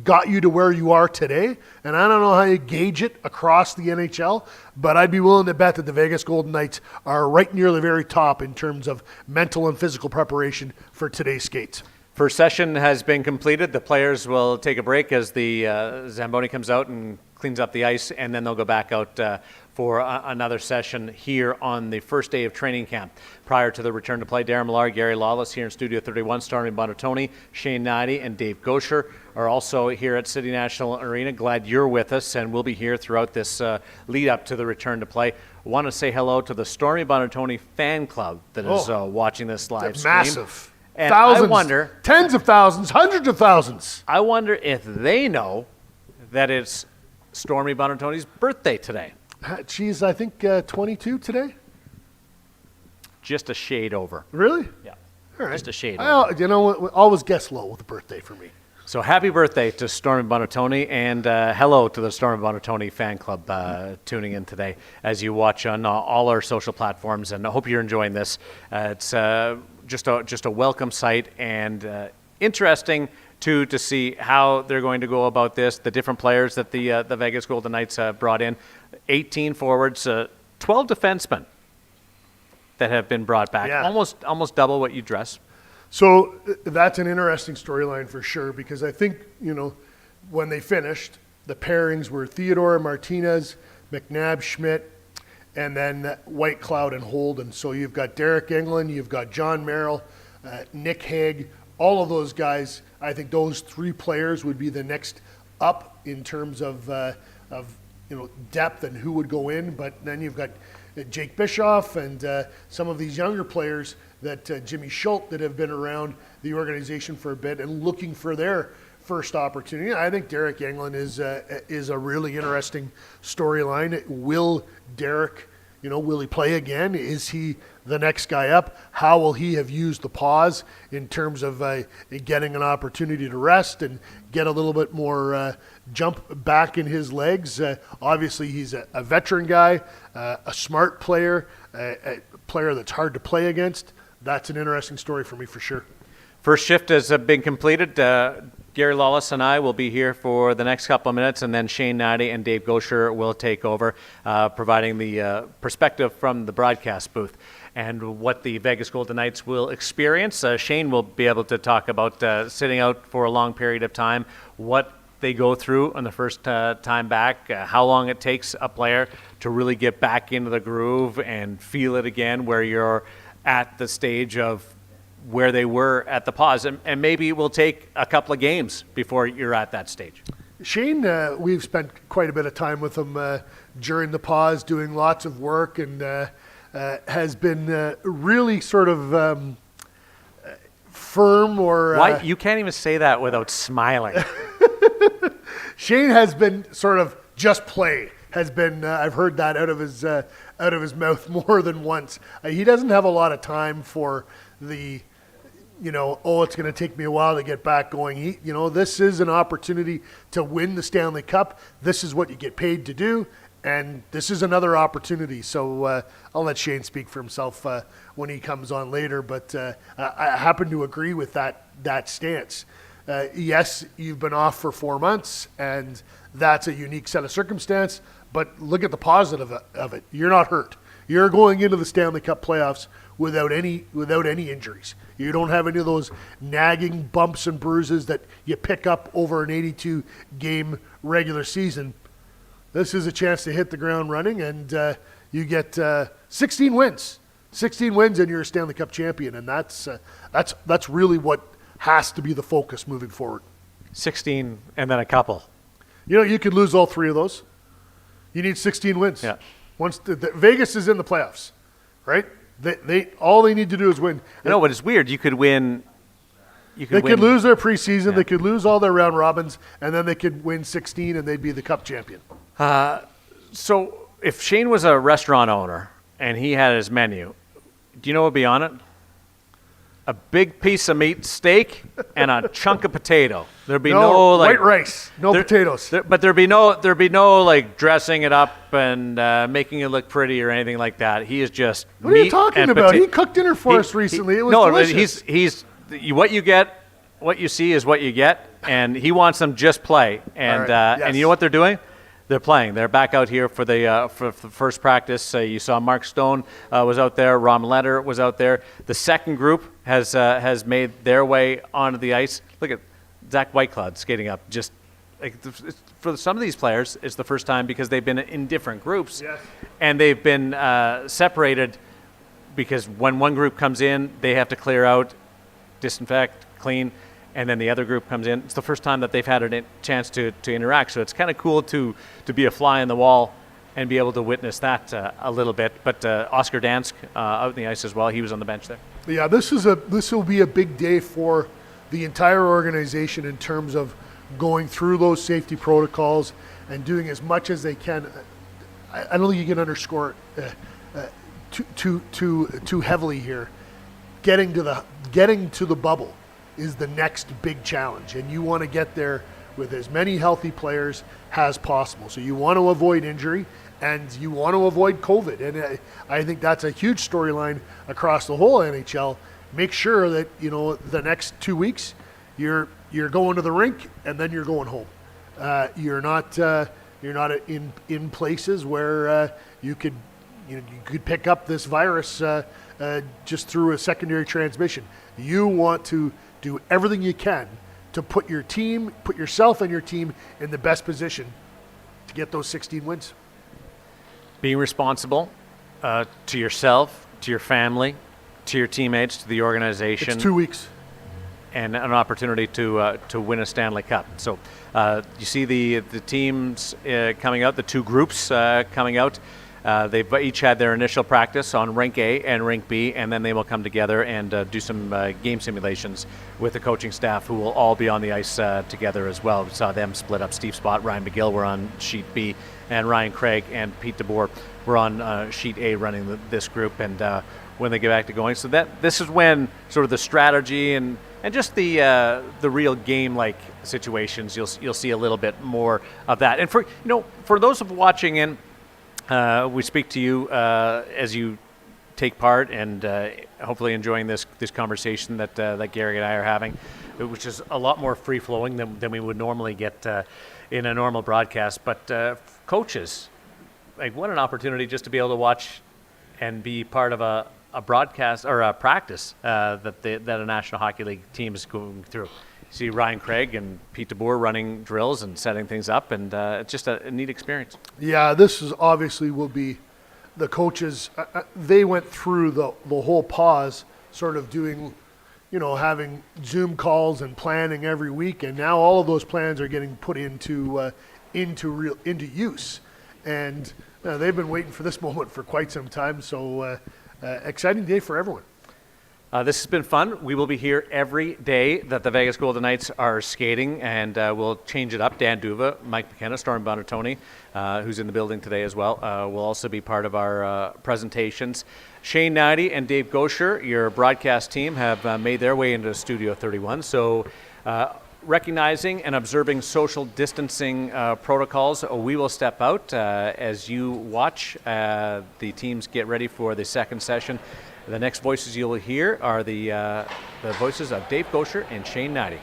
S2: got you to where you are today. And I don't know how you gauge it across the NHL, but I'd be willing to bet that the Vegas Golden Knights are right near the very top in terms of mental and physical preparation for today's skates.
S1: First session has been completed. The players will take a break as the Zamboni comes out and cleans up the ice, and then they'll go back out for another session here on the first day of training camp. Prior to the return to play, Darren Millar, Gary Lawless here in Studio 31, Stormy Buonantony, Shane Knighty, and Dave Gaucher are also here at City National Arena. Glad you're with us, and we'll be here throughout this lead up to the return to play. I want to say hello to the Stormy Buonantony fan club that is watching this live stream.
S2: Massive.
S1: And
S2: thousands,
S1: I wonder,
S2: tens of thousands, hundreds of thousands.
S1: I wonder if they know that it's Stormy Buonantony's birthday today.
S2: She's, I think, 22 today.
S1: Just a shade over.
S2: Really?
S1: Yeah.
S2: All right.
S1: Just a shade over.
S2: Always guess low with a birthday for me.
S1: So happy birthday to Stormy Buonantony, and hello to the Stormy Buonantony fan club tuning in today as you watch on all our social platforms, and I hope you're enjoying this. It's just a welcome sight, and interesting to see how they're going to go about this. The different players that the Vegas Golden Knights brought in, 18 forwards, 12 defensemen that have been brought back.
S2: Yeah.
S1: Almost double what you dress.
S2: So that's an interesting storyline for sure, because I think, when they finished, the pairings were Theodore Martinez, McNabb Schmidt, and then White Cloud and Holden. So you've got Derek Englund, you've got John Merrill, Nick Hague, all of those guys. I think those 3 players would be the next up in terms of depth and who would go in. But then you've got Jake Bischoff and some of these younger players that Jimmy Schultz that have been around the organization for a bit and looking for their first opportunity. I think Derek Englund is a really interesting storyline. Will Derek, will he play again? Is he the next guy up? How will he have used the pause in terms of getting an opportunity to rest and get a little bit more jump back in his legs? Obviously, he's a veteran guy, a smart player, a player that's hard to play against. That's an interesting story for me for sure.
S1: First shift has been completed. Gary Lawless and I will be here for the next couple of minutes, and then Shane Knighty and Dave Gaucher will take over, providing the perspective from the broadcast booth and what the Vegas Golden Knights will experience. Shane will be able to talk about sitting out for a long period of time, what they go through on the first time back, how long it takes a player to really get back into the groove and feel it again, where you're at the stage of where they were at the pause. And maybe it will take a couple of games before you're at that stage.
S2: Shane, we've spent quite a bit of time with him during the pause, doing lots of work, and has been really sort of firm or...
S1: Why? You can't even say that without smiling.
S2: Shane has been sort of just play. Has been I've heard that out of his mouth more than once. He doesn't have a lot of time for the, it's going to take me a while to get back going. This is an opportunity to win the Stanley Cup. This is what you get paid to do, and this is another opportunity. So I'll let Shane speak for himself when he comes on later. But I happen to agree with that stance. Yes, you've been off for 4 months, and that's a unique set of circumstance. But look at the positive of it. You're not hurt. You're going into the Stanley Cup playoffs without any injuries. You don't have any of those nagging bumps and bruises that you pick up over an 82-game regular season. This is a chance to hit the ground running, and you get 16 wins. 16 wins, and you're a Stanley Cup champion, and that's really what has to be the focus moving forward. 16
S1: and then a couple.
S2: You could lose all 3 of those. You need 16 wins.
S1: Yeah.
S2: Once Vegas is in the playoffs, right? They all they need to do is win.
S1: No, but it's weird. You could win.
S2: They could lose their preseason.
S1: Yeah.
S2: They could lose all their round robins, and then they could win 16, and they'd be the Cup champion.
S1: So if Shane was a restaurant owner and he had his menu, do you know what would be on it? A big piece of meat, steak, and a chunk of potato. There'd be no
S2: white rice, potatoes.
S1: But there'd be no like dressing it up and making it look pretty or anything like that. He is just
S2: what
S1: meat
S2: are you talking about? He cooked dinner for us recently. It was delicious.
S1: He's what you get, what you see is what you get, and he wants them just play. And
S2: yes.
S1: And you know what they're doing? They're playing. They're back out here for the first practice. You saw Mark Stone was out there. Rom Leonard was out there. The second group has made their way onto the ice. Look at Zach Whitecloud skating up. Just for some of these players, it's the first time because they've been in different groups,
S2: yes.
S1: And they've been separated because when one group comes in, they have to clear out, disinfect, clean. And then the other group comes in. It's the first time that they've had a chance to interact. So it's kind of cool to be a fly on the wall and be able to witness that a little bit. But Oscar Dansk out in the ice as well. He was on the bench there.
S2: Yeah, this will be a big day for the entire organization in terms of going through those safety protocols and doing as much as they can. I don't think you can underscore it too heavily here. Getting to the bubble is the next big challenge, and you want to get there with as many healthy players as possible. So you want to avoid injury, and you want to avoid COVID, and I think that's a huge storyline across the whole NHL. Make sure that the next 2 weeks you're going to the rink and then you're going home. You're not in places where you could pick up this virus just through a secondary transmission. You want to do everything you can to put yourself and your team in the best position to get those 16 wins.
S1: Being responsible to yourself, to your family, to your teammates, to the organization.
S2: It's 2 weeks.
S1: And an opportunity to win a Stanley Cup. So you see the teams coming out, the 2 groups coming out. They've each had their initial practice on Rink A and Rink B, and then they will come together and do some game simulations with the coaching staff, who will all be on the ice together as well. We saw them split up. Steve Spott, Ryan McGill were on Sheet B, and Ryan Craig and Pete DeBoer were on Sheet A running this group. And when they get back to going, so this is when sort of the strategy and just the real game-like situations, you'll see a little bit more of that. And for those of watching in. We speak to you as you take part and hopefully enjoying this conversation that Gary and I are having, which is a lot more free-flowing than we would normally get in a normal broadcast. But coaches, what an opportunity just to be able to watch and be part of a broadcast or a practice that a National Hockey League team is going through. See Ryan Craig and Pete DeBoer running drills and setting things up, and it's just a neat experience. Yeah,
S2: this is obviously will be the coaches. They went through the whole pause, sort of doing, having Zoom calls and planning every week, and now all of those plans are getting put into use. And they've been waiting for this moment for quite some time. So exciting day for everyone.
S1: This has been fun. We will be here every day that the Vegas Golden Knights are skating, and we'll change it up. Dan Duva, Mike McKenna, Storm Bonatoni, who's in the building today as well, will also be part of our presentations. Shane Knighty and Dave Gosher, your broadcast team, have made their way into Studio 31. So recognizing and observing social distancing protocols, we will step out as you watch the teams get ready for the second session. The next voices you'll hear are the voices of Dave Gosher and Shane Knighty.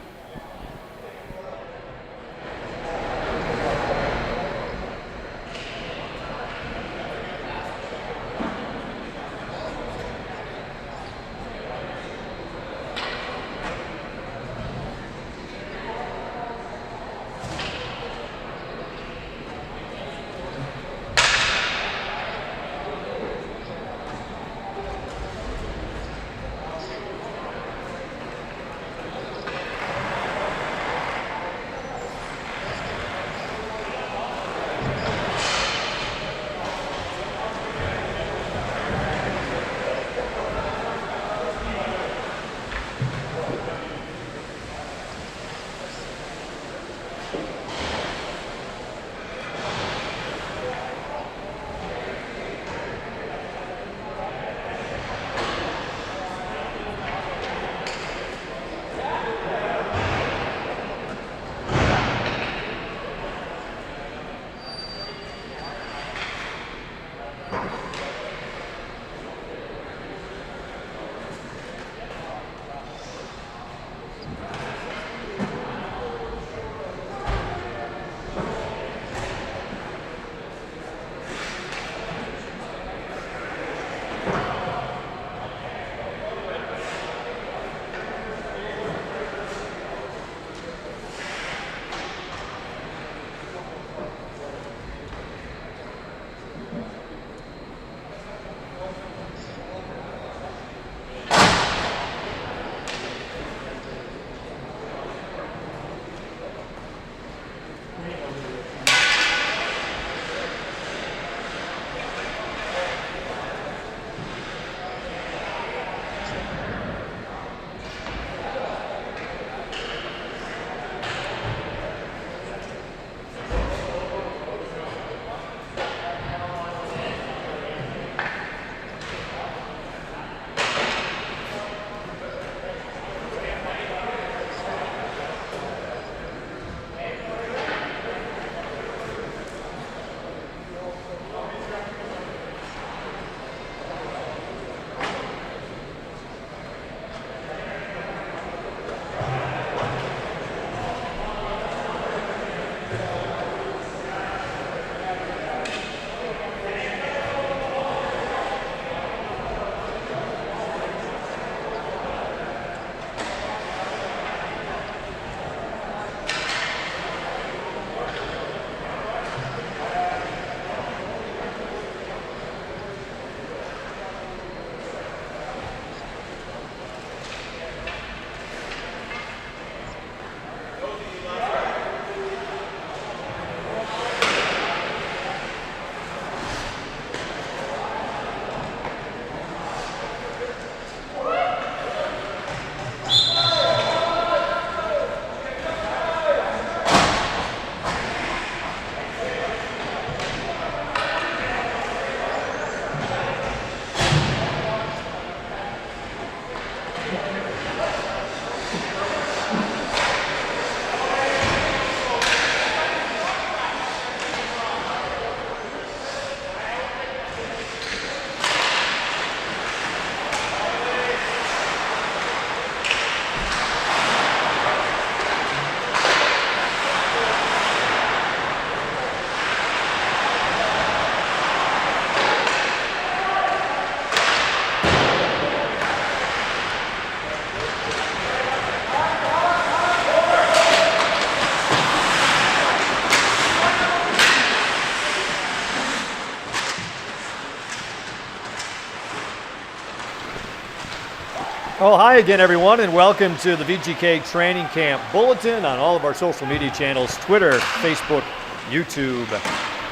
S3: Well, hi again, everyone, and welcome to the VGK Training Camp Bulletin on all of our social media channels, Twitter, Facebook, YouTube,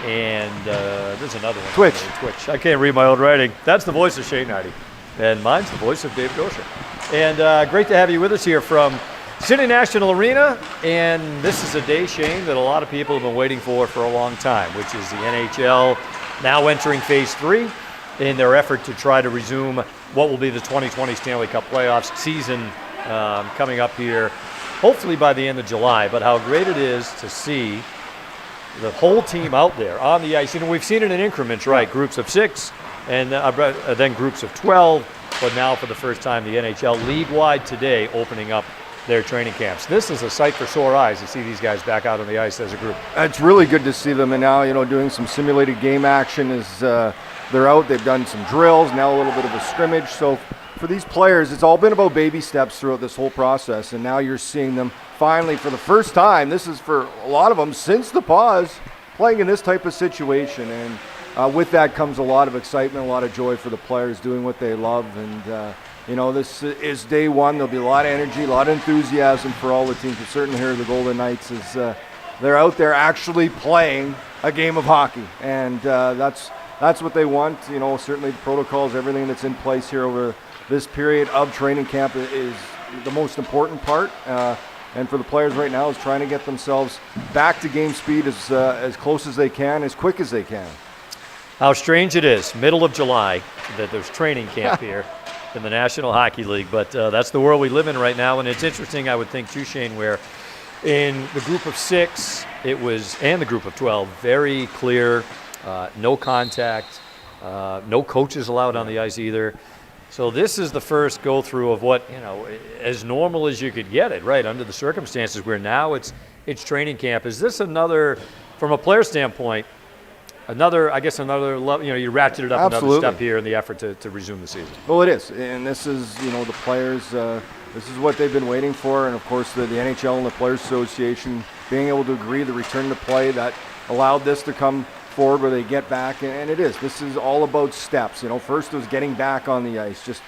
S3: and there's another one. Twitch. I can't read my own writing. That's the voice of Shane Hardy, and mine's the voice of Dave Gosher. And great to have you with us here from City National Arena, and this is a day, Shane, that a lot of people have been waiting for a long time, which is the NHL now entering Phase 3 in their effort to try to resume what will be the 2020 Stanley Cup playoffs season coming up here, hopefully by the end of July. But how great it is to see the whole team out there on the ice. You know, we've seen it in increments, right? Groups of 6 and then groups of 12, but now for the first time the NHL league-wide today opening up their training camps. This is a sight for sore eyes to see these guys back out on the ice as a group.
S4: It's really good to see them, and now, doing some simulated game action as they're out. They've done some drills, now a little bit of a scrimmage. So for these players, it's all been about baby steps throughout this whole process, and now you're seeing them finally for the first time. This is for a lot of them since the pause, playing in this type of situation, and with that comes a lot of excitement, a lot of joy for the players doing what they love, and this is day one. There'll be a lot of energy, a lot of enthusiasm for all the teams. But certainly here the Golden Knights is they're out there actually playing a game of hockey, and that's what they want. Certainly the protocols, everything that's in place here over this period of training camp is the most important part. And for the players right now is trying to get themselves back to game speed as close as they can, as quick as they can.
S3: How strange it is, middle of July, that there's training camp here in the National Hockey League, but that's the world we live in right now. And it's interesting, I would think, too, Shane, where in the group of 6, and the group of 12, very clear, no contact, no coaches allowed on the ice either. So this is the first go-through of what, as normal as you could get it, right, under the circumstances where now it's training camp. Is this another, from a player standpoint, another level, you ratcheted it up
S4: Absolutely.
S3: another step here in the effort to resume the season.
S4: Well, it is, and this is, the players, this is what they've been waiting for, and of course the NHL and the Players Association being able to agree the return to play that allowed this to come forward where they get back, and this is all about steps. First it was getting back on the ice, just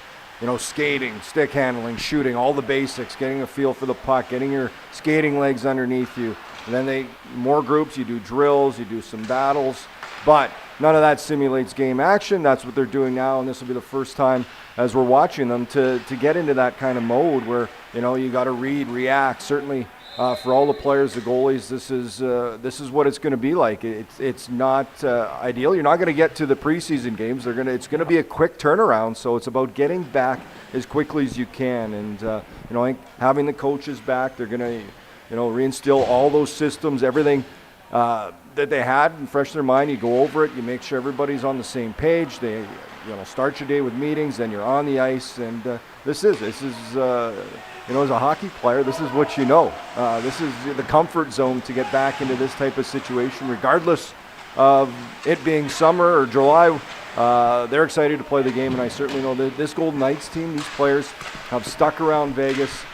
S4: skating, stick handling, shooting, all the basics, getting a feel for the puck, getting your skating legs underneath you. And then more groups, you do drills, you do some battles, but none of that simulates game action. That's what they're doing now, and this will be the first time as we're watching them to get into that kind of mode where you got to read, react. Certainly for all the players, the goalies, this is what it's going to be like. It's not ideal. You're not going to get to the preseason games. It's going to be a quick turnaround. So it's about getting back as quickly as you can, and I think having the coaches back, they're going to reinstill all those systems, everything that they had and fresh in their mind. You go over it, you make sure everybody's on the same page. They start your day with meetings, then you're on the ice, and this is as a hockey player, this is what this is the comfort zone to get back into this type of situation, regardless of it being summer or July. They're excited to play the game, and I certainly know that this Golden Knights team, these players have stuck around Vegas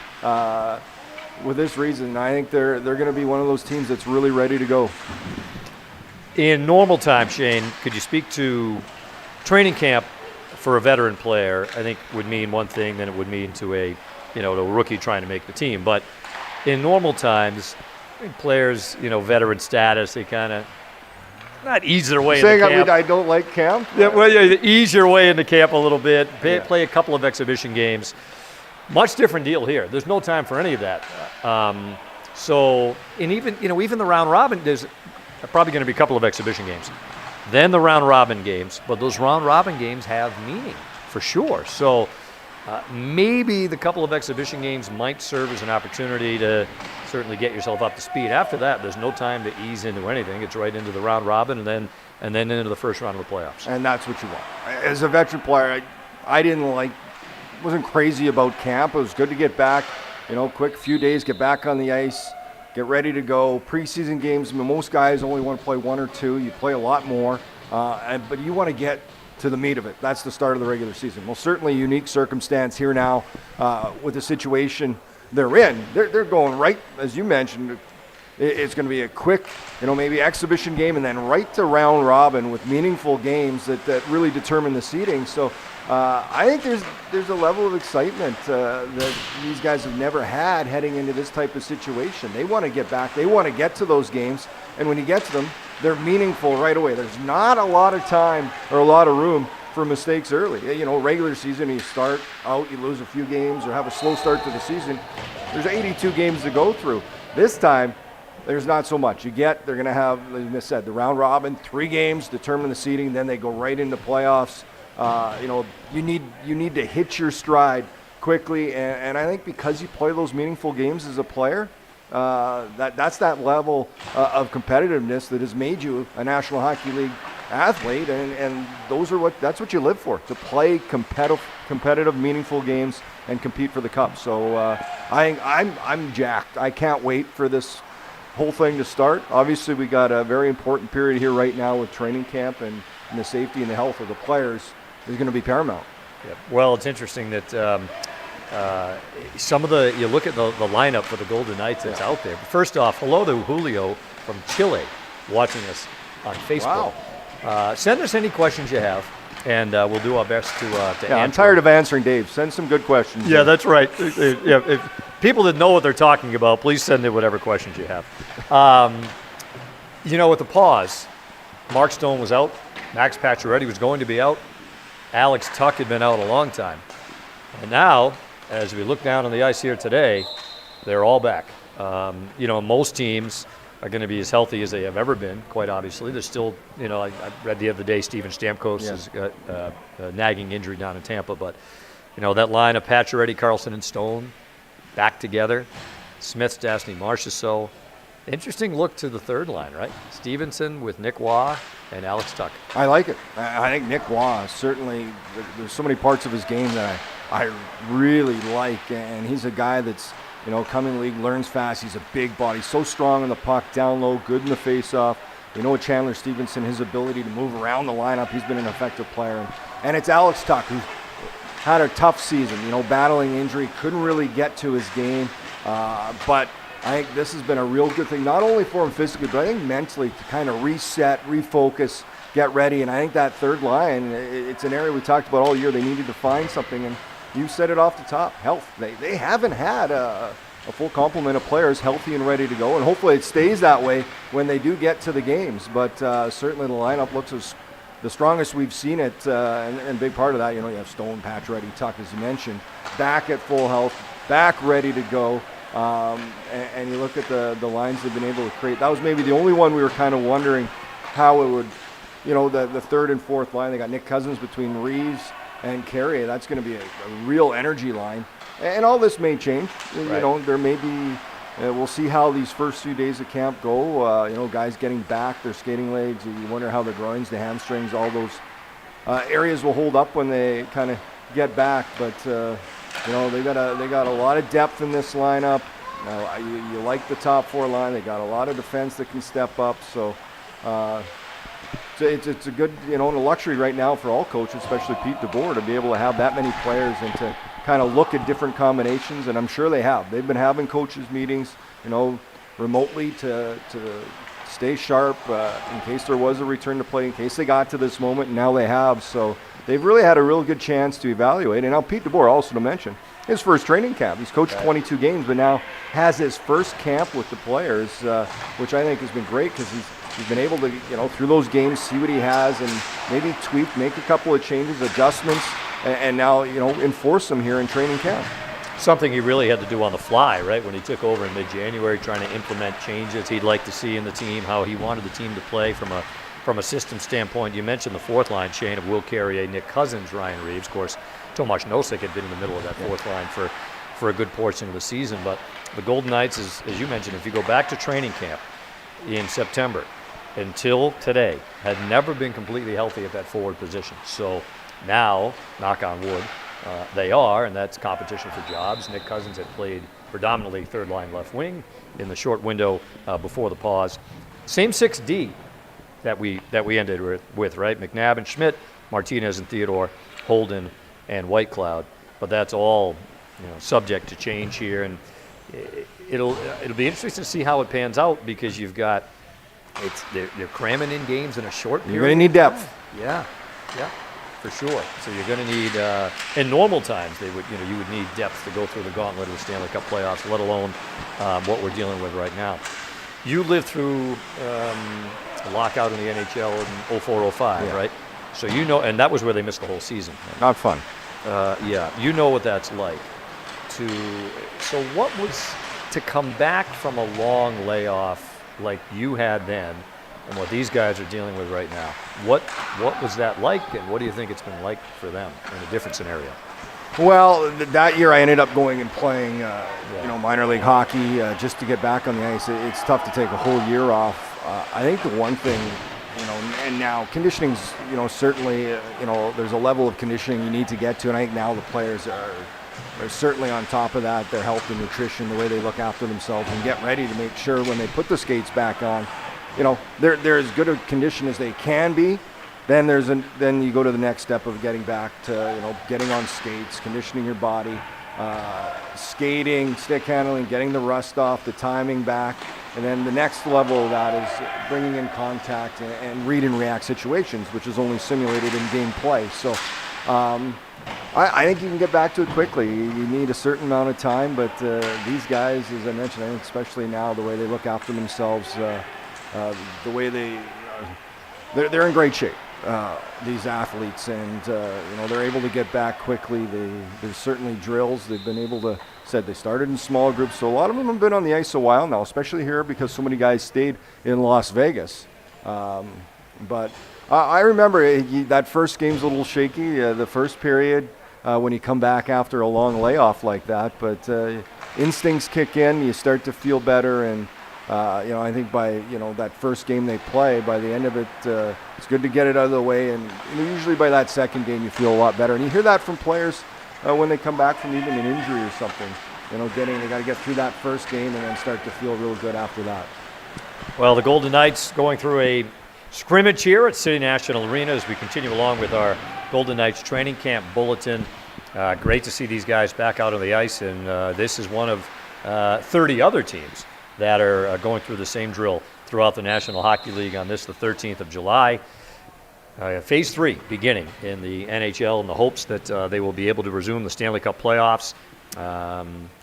S4: with this reason. I think they're going to be one of those teams that's really ready to go.
S3: In normal time, Shane, could you speak to training camp for a veteran player? I think would mean one thing than it would mean to a rookie trying to make the team. But in normal times, I think players, veteran status, they kind of not ease their way into camp.
S4: I don't like camp?
S3: Yeah, well, ease your way into camp a little bit, play a couple of exhibition games. Much different deal here. There's no time for any of that. Even the round robin, there's probably going to be a couple of exhibition games. Then the round robin games, but those round robin games have meaning for sure. So maybe the couple of exhibition games might serve as an opportunity to certainly get yourself up to speed. After that, there's no time to ease into anything. It's right into the round robin and then into the first round of the playoffs.
S4: And that's what you want. As a veteran player, I wasn't crazy about camp. It was good to get back, quick few days, get back on the ice, get ready to go. Preseason games, most guys only want to play 1 or 2. You play a lot more, but you want to get to the meat of it. That's the start of the regular season. Well, certainly a unique circumstance here now with the situation they're in. They're going right, as you mentioned, it's going to be a quick, maybe exhibition game and then right to round robin with meaningful games that really determine the seeding. So I think there's a level of excitement that these guys have never had heading into this type of situation. They want to get back. They want to get to those games, and when you get to them, they're meaningful right away. There's not a lot of time or a lot of room for mistakes early. Regular season, you start out, you lose a few games or have a slow start to the season. There's 82 games to go through. This time, there's not so much. They're going to have, like I said, the round robin, 3 games determine the seeding, then they go right into playoffs. You need to hit your stride quickly, and I think because you play those meaningful games as a player, that's that level of competitiveness that has made you a National Hockey League athlete, and that's what you live for, to play competitive, meaningful games and compete for the cup. So I'm jacked. I can't wait for this whole thing to start. Obviously, we got a very important period here right now with training camp, and the safety and the health of the players is going to be paramount.
S3: Yep. Well, it's interesting that you look at the lineup for the Golden Knights that's out there. First off, hello to Julio from Chile watching us on Facebook.
S4: Wow.
S3: Send us any questions you have, and we'll do our best to answer.
S4: I'm tired of answering Dave. Send some good questions.
S3: Yeah, that's right. If people that know what they're talking about, please send in whatever questions you have. With the pause, Mark Stone was out. Max Pacioretty was going to be out. Alex Tuck had been out a long time. And now, as we look down on the ice here today, they're all back. Most teams are going to be as healthy as they have ever been, quite obviously. There's still, I read the other day Steven Stamkos has got a nagging injury down in Tampa. But, that line of Pacioretty, Carlson, and Stone back together. Smith, Stastny, Marchessault. Interesting look to the third line, right? Stevenson with Nick Waugh and Alex Tuck.
S4: I like it. I think Nick Waugh, certainly, there's so many parts of his game that I really like, and he's a guy that's, come in the league, learns fast. He's a big body, so strong on the puck, down low, good in the face-off. With Chandler Stevenson, his ability to move around the lineup, he's been an effective player. And it's Alex Tuck, who's had a tough season, battling injury, couldn't really get to his game, but I think this has been a real good thing, not only for him physically, but I think mentally, to kind of reset, refocus, get ready. And I think that third line, it's an area we talked about all year. They needed to find something, and you said it off the top, health. They haven't had a full complement of players healthy and ready to go, and hopefully it stays that way when they do get to the games. But certainly the lineup looks as the strongest we've seen it, and a big part of that, you have Stone, Pacioretty, Tuck, as you mentioned, back at full health, back ready to go. And you look at the lines they've been able to create. That was maybe the only one we were kind of wondering how it would, the third and fourth line. They got Nick Cousins between Reeves and Carrier. That's going to be a real energy line. And all this may change. Right. There may be, we'll see how these first few days of camp go. Guys getting back, their skating legs. You wonder how the groins, the hamstrings, all those areas will hold up when they kind of get back. But they got a lot of depth in this lineup. You like the top 4 line. They got a lot of defense that can step up. So it's a good, and a luxury right now for all coaches, especially Pete DeBoer, to be able to have that many players and to kind of look at different combinations. And I'm sure they have. They've been having coaches meetings, remotely to stay sharp in case there was a return to play, in case they got to this moment, and now they have. So they've really had a real good chance to evaluate. And now Pete DeBoer, also to mention, his first training camp. He's coached 22 games, but now has his first camp with the players, which I think has been great because he's been able to, through those games, see what he has and maybe tweak, make a couple of changes, adjustments, and now, enforce them here in training camp.
S3: Something he really had to do on the fly, right? When he took over in mid-January, trying to implement changes he'd like to see in the team, how he wanted the team to play from a system standpoint. You mentioned the fourth line chain of Will Carrier, Nick Cousins, Ryan Reeves. Of course, Tomas Nosek had been in the middle of that fourth line for a good portion of the season. But the Golden Knights, as you mentioned, if you go back to training camp in September until today, had never been completely healthy at that forward position. So now, knock on wood, they are, and that's competition for jobs. Nick Cousins had played predominantly third line left wing in the short window before the pause. Same 6D that we ended with, right? McNabb and Schmidt, Martinez and Theodore, Holden and Whitecloud. But that's all subject to change here, and it'll be interesting to see how it pans out because you've got they're cramming in games in a short period.
S4: You're going to need depth.
S3: Yeah. for sure. So you're going to need, in normal times, you would need depth to go through the gauntlet of the Stanley Cup playoffs, let alone what we're dealing with right now. You lived through a lockout in the NHL in 04-05, right? So you know, and that was where they missed the whole season.
S4: Not fun.
S3: You know what that's like. So what was to come back from a long layoff like you had then, and what these guys are dealing with right now? What was that like, and what do you think it's been like for them in a different scenario?
S4: Well, that year I ended up going and playing, minor league hockey just to get back on the ice. It's tough to take a whole year off. I think the one thing, and now conditioning's, certainly, there's a level of conditioning you need to get to, and I think now the players are certainly on top of that. Their health and nutrition, the way they look after themselves and get ready to make sure when they put the skates back on, they're as good a condition as they can be. Then then you go to the next step of getting back to getting on skates, conditioning your body, skating, stick handling, getting the rust off, the timing back, and then the next level of that is bringing in contact and read and react situations, which is only simulated in game play. So I think you can get back to it quickly. You need a certain amount of time, but these guys, as I mentioned, I think especially now the way they look after themselves, the way they're in great shape. These athletes, and they're able to get back quickly. There's certainly drills. They've been able to. Said they started in small groups, so a lot of them have been on the ice a while now, especially here because so many guys stayed in Las Vegas. But I remember that first game's a little shaky. The first period when you come back after a long layoff like that, but instincts kick in. You start to feel better, and I think by that first game they play, by the end of it, it's good to get it out of the way. And usually by that second game, you feel a lot better. And you hear that from players when they come back from even an injury or something. They got to get through that first game and then start to feel real good after that.
S3: Well, the Golden Knights going through a scrimmage here at City National Arena as we continue along with our Golden Knights training camp bulletin. Great to see these guys back out on the ice, and this is one of 30 other teams that are going through the same drill throughout the National Hockey League on this, the 13th of July. Phase 3 beginning in the NHL in the hopes that they will be able to resume the Stanley Cup playoffs.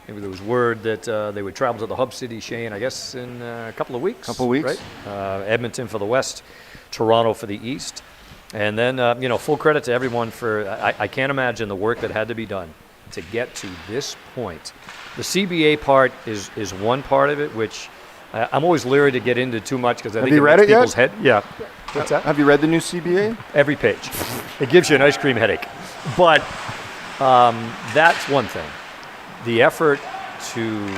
S3: Maybe there was word that they would travel to the hub city, Shane, I guess in a couple of weeks. Right? Edmonton for the West, Toronto for the East. And then, full credit to everyone for, I can't imagine the work that had to be done to get to this point. The CBA part is one part of it, which I'm always leery to get into too much because I think it makes people's head. Yeah. What's that?
S4: Have you read the new CBA?
S3: Every page. It gives you an ice cream headache. But that's one thing. The effort to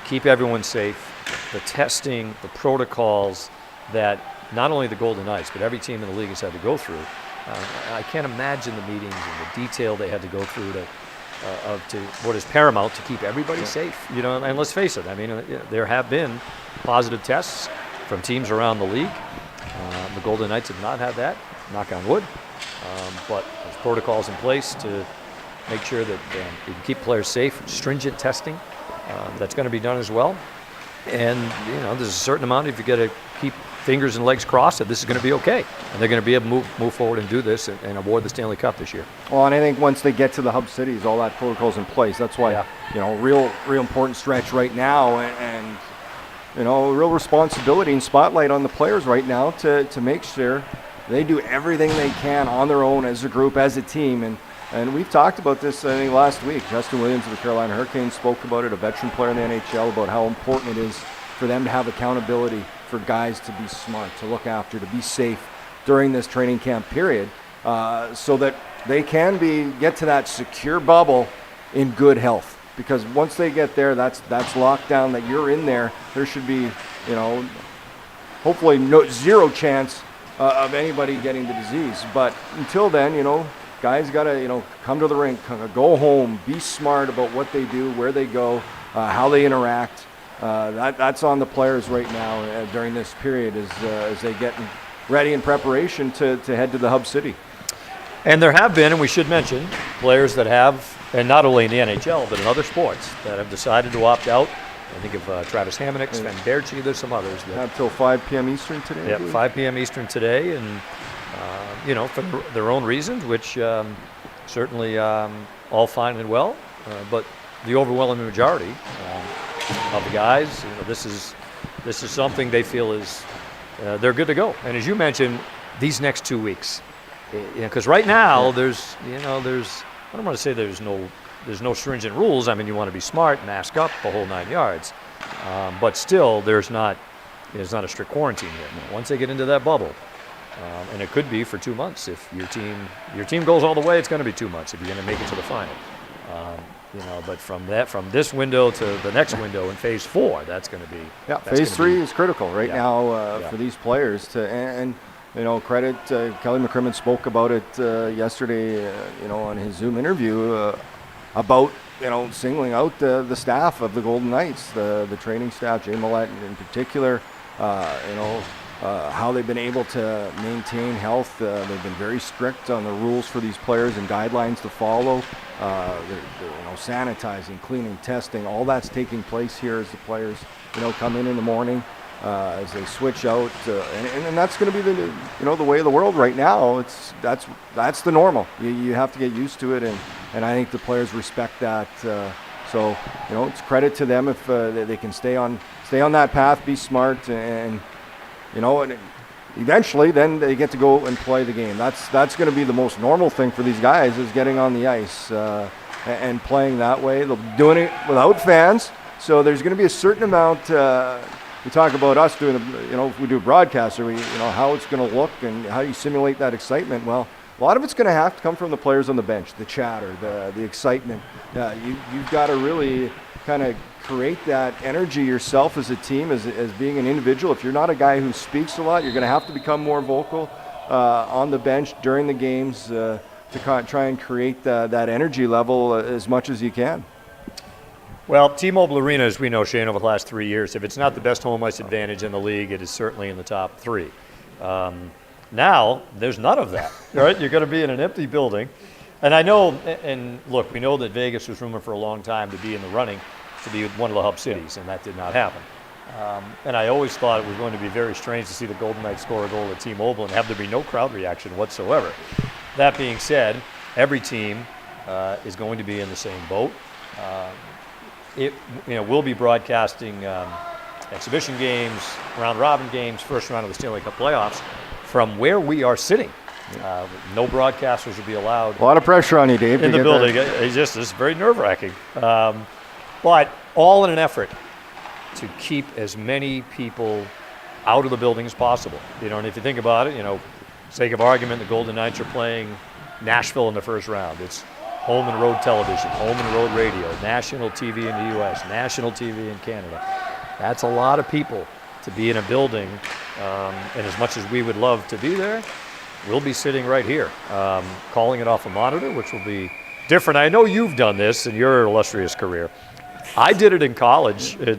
S3: keep everyone safe, the testing, the protocols that not only the Golden Knights, but every team in the league has had to go through. I can't imagine the meetings and the detail they had to go through to what is paramount to keep everybody safe. And let's face it, there have been positive tests from teams around the league. The Golden Knights have not had that, knock on wood, but there's protocols in place to make sure that you can keep players safe. Stringent testing, that's going to be done as well. And, there's a certain amount, if you got to keep fingers and legs crossed, that this is going to be okay. And they're going to be able to move forward and do this and award the Stanley Cup this year.
S4: Well, and I think once they get to the hub cities, all that protocol's in place. That's why, real important stretch right now, and real responsibility and spotlight on the players right now to make sure they do everything they can on their own as a group, as a team. And we've talked about this, I think, last week. Justin Williams of the Carolina Hurricanes spoke about it, a veteran player in the NHL, about how important it is for them to have accountability, for guys to be smart, to look after, to be safe during this training camp period, so that they can get to that secure bubble in good health. Because once they get there, that's locked down, that you're in there. There should be, hopefully zero chance of anybody getting the disease. But until then, guys got to, come to the rink, go home, be smart about what they do, where they go, how they interact. That's on the players right now during this period as they get ready in preparation to head to the hub city.
S3: And there have been, and we should mention, players that have, and not only in the NHL, but in other sports, that have decided to opt out. I think of Travis Hamonic, Sven Berchi, there's some others.
S4: Until 5 p.m. Eastern today?
S3: Yeah, 5 p.m. Eastern today, and for their own reasons, which certainly all fine and well. But the overwhelming majority of the guys, this is something they feel is they're good to go. And as you mentioned, these next 2 weeks, because right now there's I don't want to say there's no stringent rules. I mean, you want to be smart, mask up, the whole 9 yards. But still, there's not a strict quarantine here. Once they get into that bubble, and it could be for 2 months. If your team goes all the way, it's going to be 2 months if you're going to make it to the final. But from this window to the next window in phase 4, that's going to be
S4: phase 3 is critical right now for these players and credit Kelly McCrimmon spoke about it yesterday on his Zoom interview about singling out the staff of the Golden Knights, the training staff, Jay Millett in particular, how they've been able to maintain health. They've been very strict on the rules for these players and guidelines to follow. They're sanitizing, cleaning, testing, all that's taking place here as the players come in the morning as they switch out, and that's going to be the way of the world right now. That's the normal. You have to get used to it, and I think the players respect that. So it's credit to them if they can stay on that path, be smart, and eventually then they get to go and play the game. That's going to be the most normal thing for these guys, is getting on the ice and playing that way. They'll be doing it without fans, so there's going to be a certain amount. We talk about us doing, if we do a broadcast, how it's going to look and how you simulate that excitement. Well, a lot of it's going to have to come from the players on the bench, the chatter, the excitement. You've got to really kind of create that energy yourself as a team, as being an individual. If you're not a guy who speaks a lot, you're going to have to become more vocal on the bench during the games to try and create that energy level as much as you can.
S3: Well, T-Mobile Arena, as we know, Shane, over the last 3 years, if it's not the best home ice advantage in the league, it is certainly in the top 3. Now, there's none of that, right? You're going to be in an empty building. And I know, and look, we know that Vegas was rumored for a long time to be in the running to be one of the hub cities, and that did not happen. And I always thought it was going to be very strange to see the Golden Knights score a goal at T-Mobile and have there be no crowd reaction whatsoever. That being said, every team is going to be in the same boat. We'll be broadcasting exhibition games, round-robin games, first round of the Stanley Cup playoffs from where we are sitting. No broadcasters will be allowed.
S4: A lot of pressure on you, Dave.
S3: In the building. It's very nerve-wracking. But all in an effort to keep as many people out of the building as possible. And if you think about it, sake of argument, the Golden Knights are playing Nashville in the first round. It's home and road television, home and road radio, national TV in the U.S., national TV in Canada. That's a lot of people to be in a building. And as much as we would love to be there, we'll be sitting right here, calling it off a monitor, which will be different. I know you've done this in your illustrious career. I did it in college in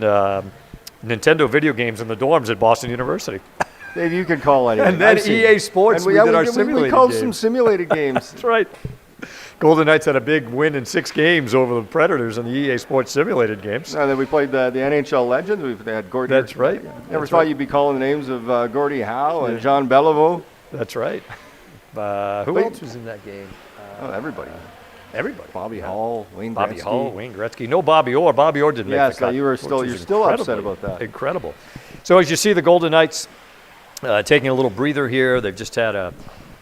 S3: Nintendo video games in the dorms at Boston University.
S4: Dave, you can call anything.
S3: And then EA Sports, we did our simulated games.
S4: We called some simulated games.
S3: That's right. Golden Knights had a big win in 6 games over the Predators in the EA Sports simulated games.
S4: And then we played the NHL legends. We've had Gordie.
S3: That's right.
S4: Never thought you'd be calling the names of Gordie Howe and John Beliveau.
S3: That's right. Who else was in that game?
S4: Everybody.
S3: Everybody.
S4: Bobby Hull, Wayne Gretzky.
S3: Bobby Hull, Wayne Gretzky. No Bobby Orr. Bobby Orr didn't make the cut.
S4: You're still upset about that.
S3: Incredible. So as you see, the Golden Knights taking a little breather here. They've just had an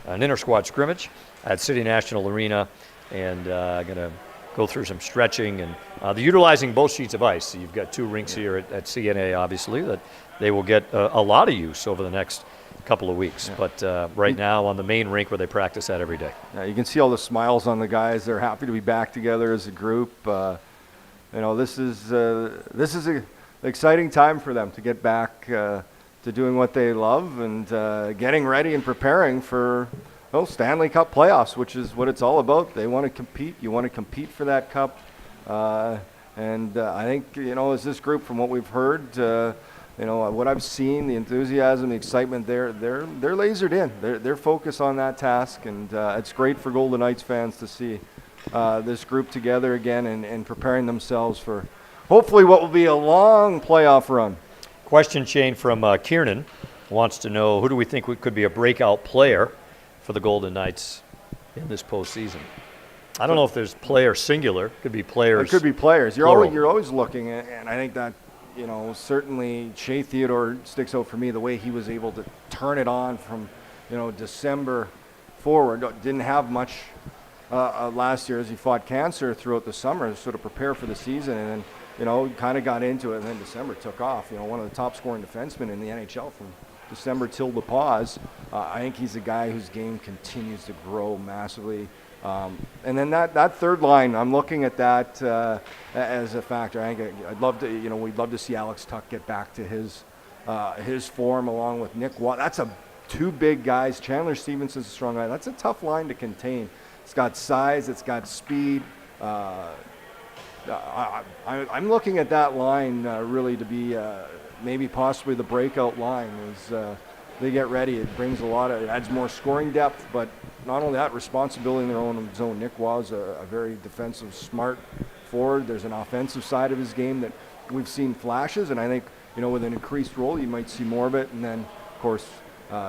S3: inter-squad scrimmage at City National Arena, and going to go through some stretching. And they're utilizing both sheets of ice. So you've got 2 rinks here at CNA, obviously, that they will get a lot of use over the next couple of weeks. Yeah. But right now on the main rink where they practice at every day.
S4: Yeah, you can see all the smiles on the guys. They're happy to be back together as a group. This is an exciting time for them to get back to doing what they love and getting ready and preparing for Stanley Cup playoffs, which is what it's all about. They want to compete. You want to compete for that cup. And I think, as this group, from what we've heard, what I've seen, the enthusiasm, the excitement, they're lasered in. They're focused on that task, and it's great for Golden Knights fans to see this group together again and preparing themselves for hopefully what will be a long playoff run.
S3: Question, Shane, from Kiernan wants to know, who do we think could be a breakout player for the Golden Knights in this postseason? I don't know if there's player singular. Could be players.
S4: It could be players.
S3: Plural.
S4: You're always looking, and I think that, certainly Shea Theodore sticks out for me, the way he was able to turn it on from, December forward. Didn't have much last year as he fought cancer throughout the summer to sort of prepare for the season, and then, kind of got into it, and then December took off. One of the top scoring defensemen in the NHL from December till the pause. I think he's a guy whose game continues to grow massively. And then that third line, I'm looking at that as a factor. I think I'd love to, we'd love to see Alex Tuch get back to his form along with Nick Watt. That's two big guys. Chandler Stevenson's a strong guy. That's a tough line to contain. It's got size. It's got speed. I'm looking at that line really to be maybe possibly the breakout line as they get ready. It brings it adds more scoring depth, but not only that, responsibility in their own zone. Nick Waugh a very defensive, smart forward. There's an offensive side of his game that we've seen flashes, and I think, with an increased role, you might see more of it. And then, of course,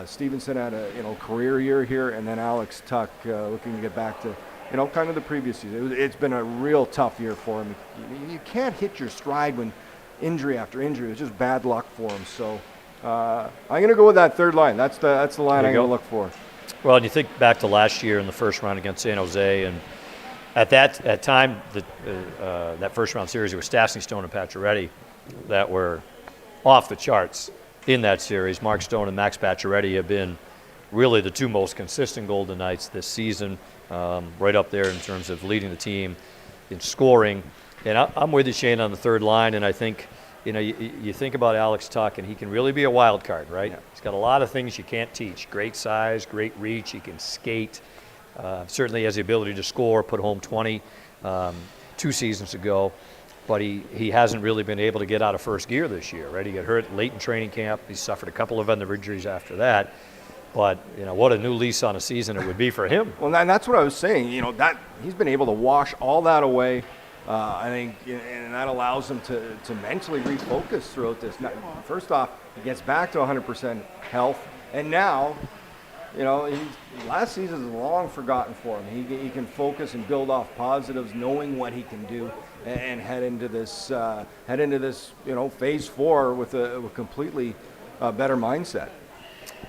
S4: Stevenson had a, career year here, and then Alex Tuch looking to get back to, kind of the previous season. It's been a real tough year for him. You can't hit your stride when injury after injury. It's just bad luck for him. So I'm going to go with that third line. That's the line I'm going to look for.
S3: Well, and you think back to last year in the first round against San Jose, and at that time, that first round series, it was Stastny, Stone, and Pacioretty that were off the charts in that series. Mark Stone and Max Pacioretty have been really the two most consistent Golden Knights this season, right up there in terms of leading the team in scoring. And I'm with you, Shane, on the third line, and I think, you think about Alex Tuch, and he can really be a wild card, right? Yeah. He's got a lot of things you can't teach. Great size, great reach, he can skate. Certainly has the ability to score, put home 20 2 seasons ago, but he hasn't really been able to get out of first gear this year, right? He got hurt late in training camp. He suffered a couple of other injuries after that. But, what a new lease on a season it would be for him.
S4: Well, and that's what I was saying. That he's been able to wash all that away. I think, and that allows him to mentally refocus throughout this. Now, first off, he gets back to 100% health, and now, last season is long forgotten for him. He can focus and build off positives, knowing what he can do, and head into this phase 4 with a completely better mindset.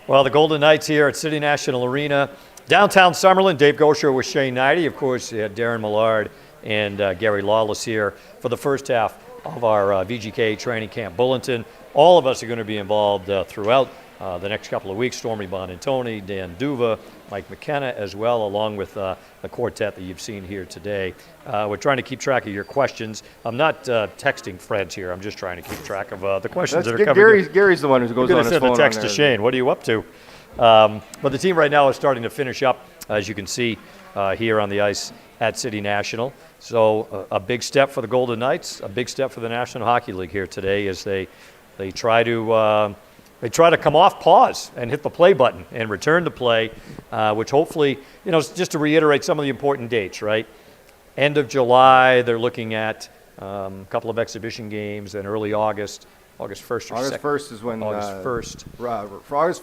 S3: Well, the Golden Knights here at City National Arena, downtown Summerlin. Dave Gosher with Shane Knighty. Of course, you had Darren Millard and Gary Lawless here for the first half of our VGK training camp bulletin. All of us are going to be involved throughout the next couple of weeks. Stormy Bonantoni, Dan Duva, Mike McKenna as well, along with the quartet that you've seen here today. We're trying to keep track of your questions. I'm not texting Fred here. I'm just trying to keep track of the questions that are coming.
S4: Gary's the one who goes on his phone.
S3: Send a text to Shane. What are you up to? But the team right now is starting to finish up, as you can see here on the ice at City National. So a big step for the Golden Knights, a big step for the National Hockey League here today as they try to come off pause and hit the play button and return to play, which hopefully, just to reiterate some of the important dates, right? End of July, they're looking at a couple of exhibition games, and early August 1st or 2nd.
S4: August 1st is when August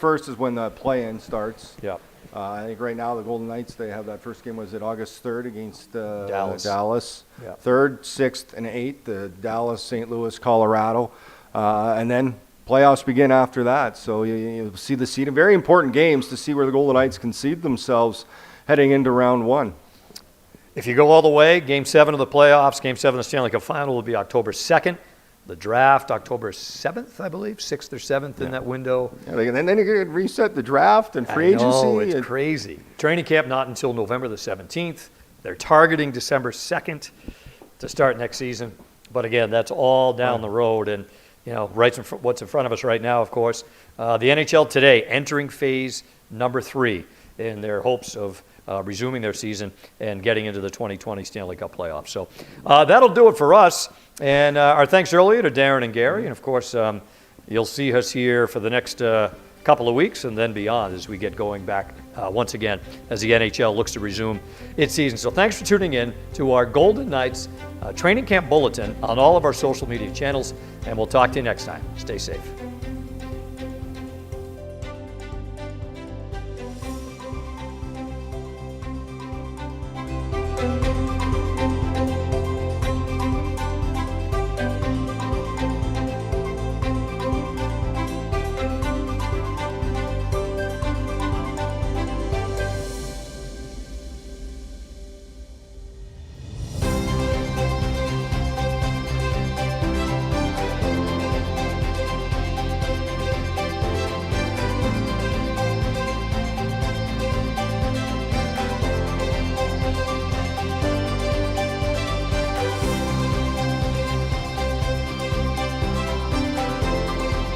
S4: 1st is when the play-in starts.
S3: Yeah.
S4: I think right now the Golden Knights, they have that first game, was it August 3rd against
S3: Dallas.
S4: Yeah. 3rd, 6th, and 8th, the Dallas, St. Louis, Colorado. And then playoffs begin after that. So you see the seed. Very important games to see where the Golden Knights can seed themselves heading into round 1.
S3: If you go all the way, Game 7 of the playoffs, Game 7 of the Stanley Cup Final will be October 2nd. The draft, October 7th, I believe, 6th or 7th in that window.
S4: Yeah, and then you can reset the draft and free agency.
S3: Oh, it's crazy. Training camp not until November the 17th. They're targeting December 2nd to start next season. But again, that's all down the road. And, what's in front of us right now, of course, the NHL today entering phase number 3 in their hopes of resuming their season and getting into the 2020 Stanley Cup playoffs. So that'll do it for us. And our thanks earlier to Darren and Gary. And, of course, you'll see us here for the next couple of weeks and then beyond as we get going back once again as the NHL looks to resume its season. So thanks for tuning in to our Golden Knights Training Camp Bulletin on all of our social media channels. And we'll talk to you next time. Stay safe.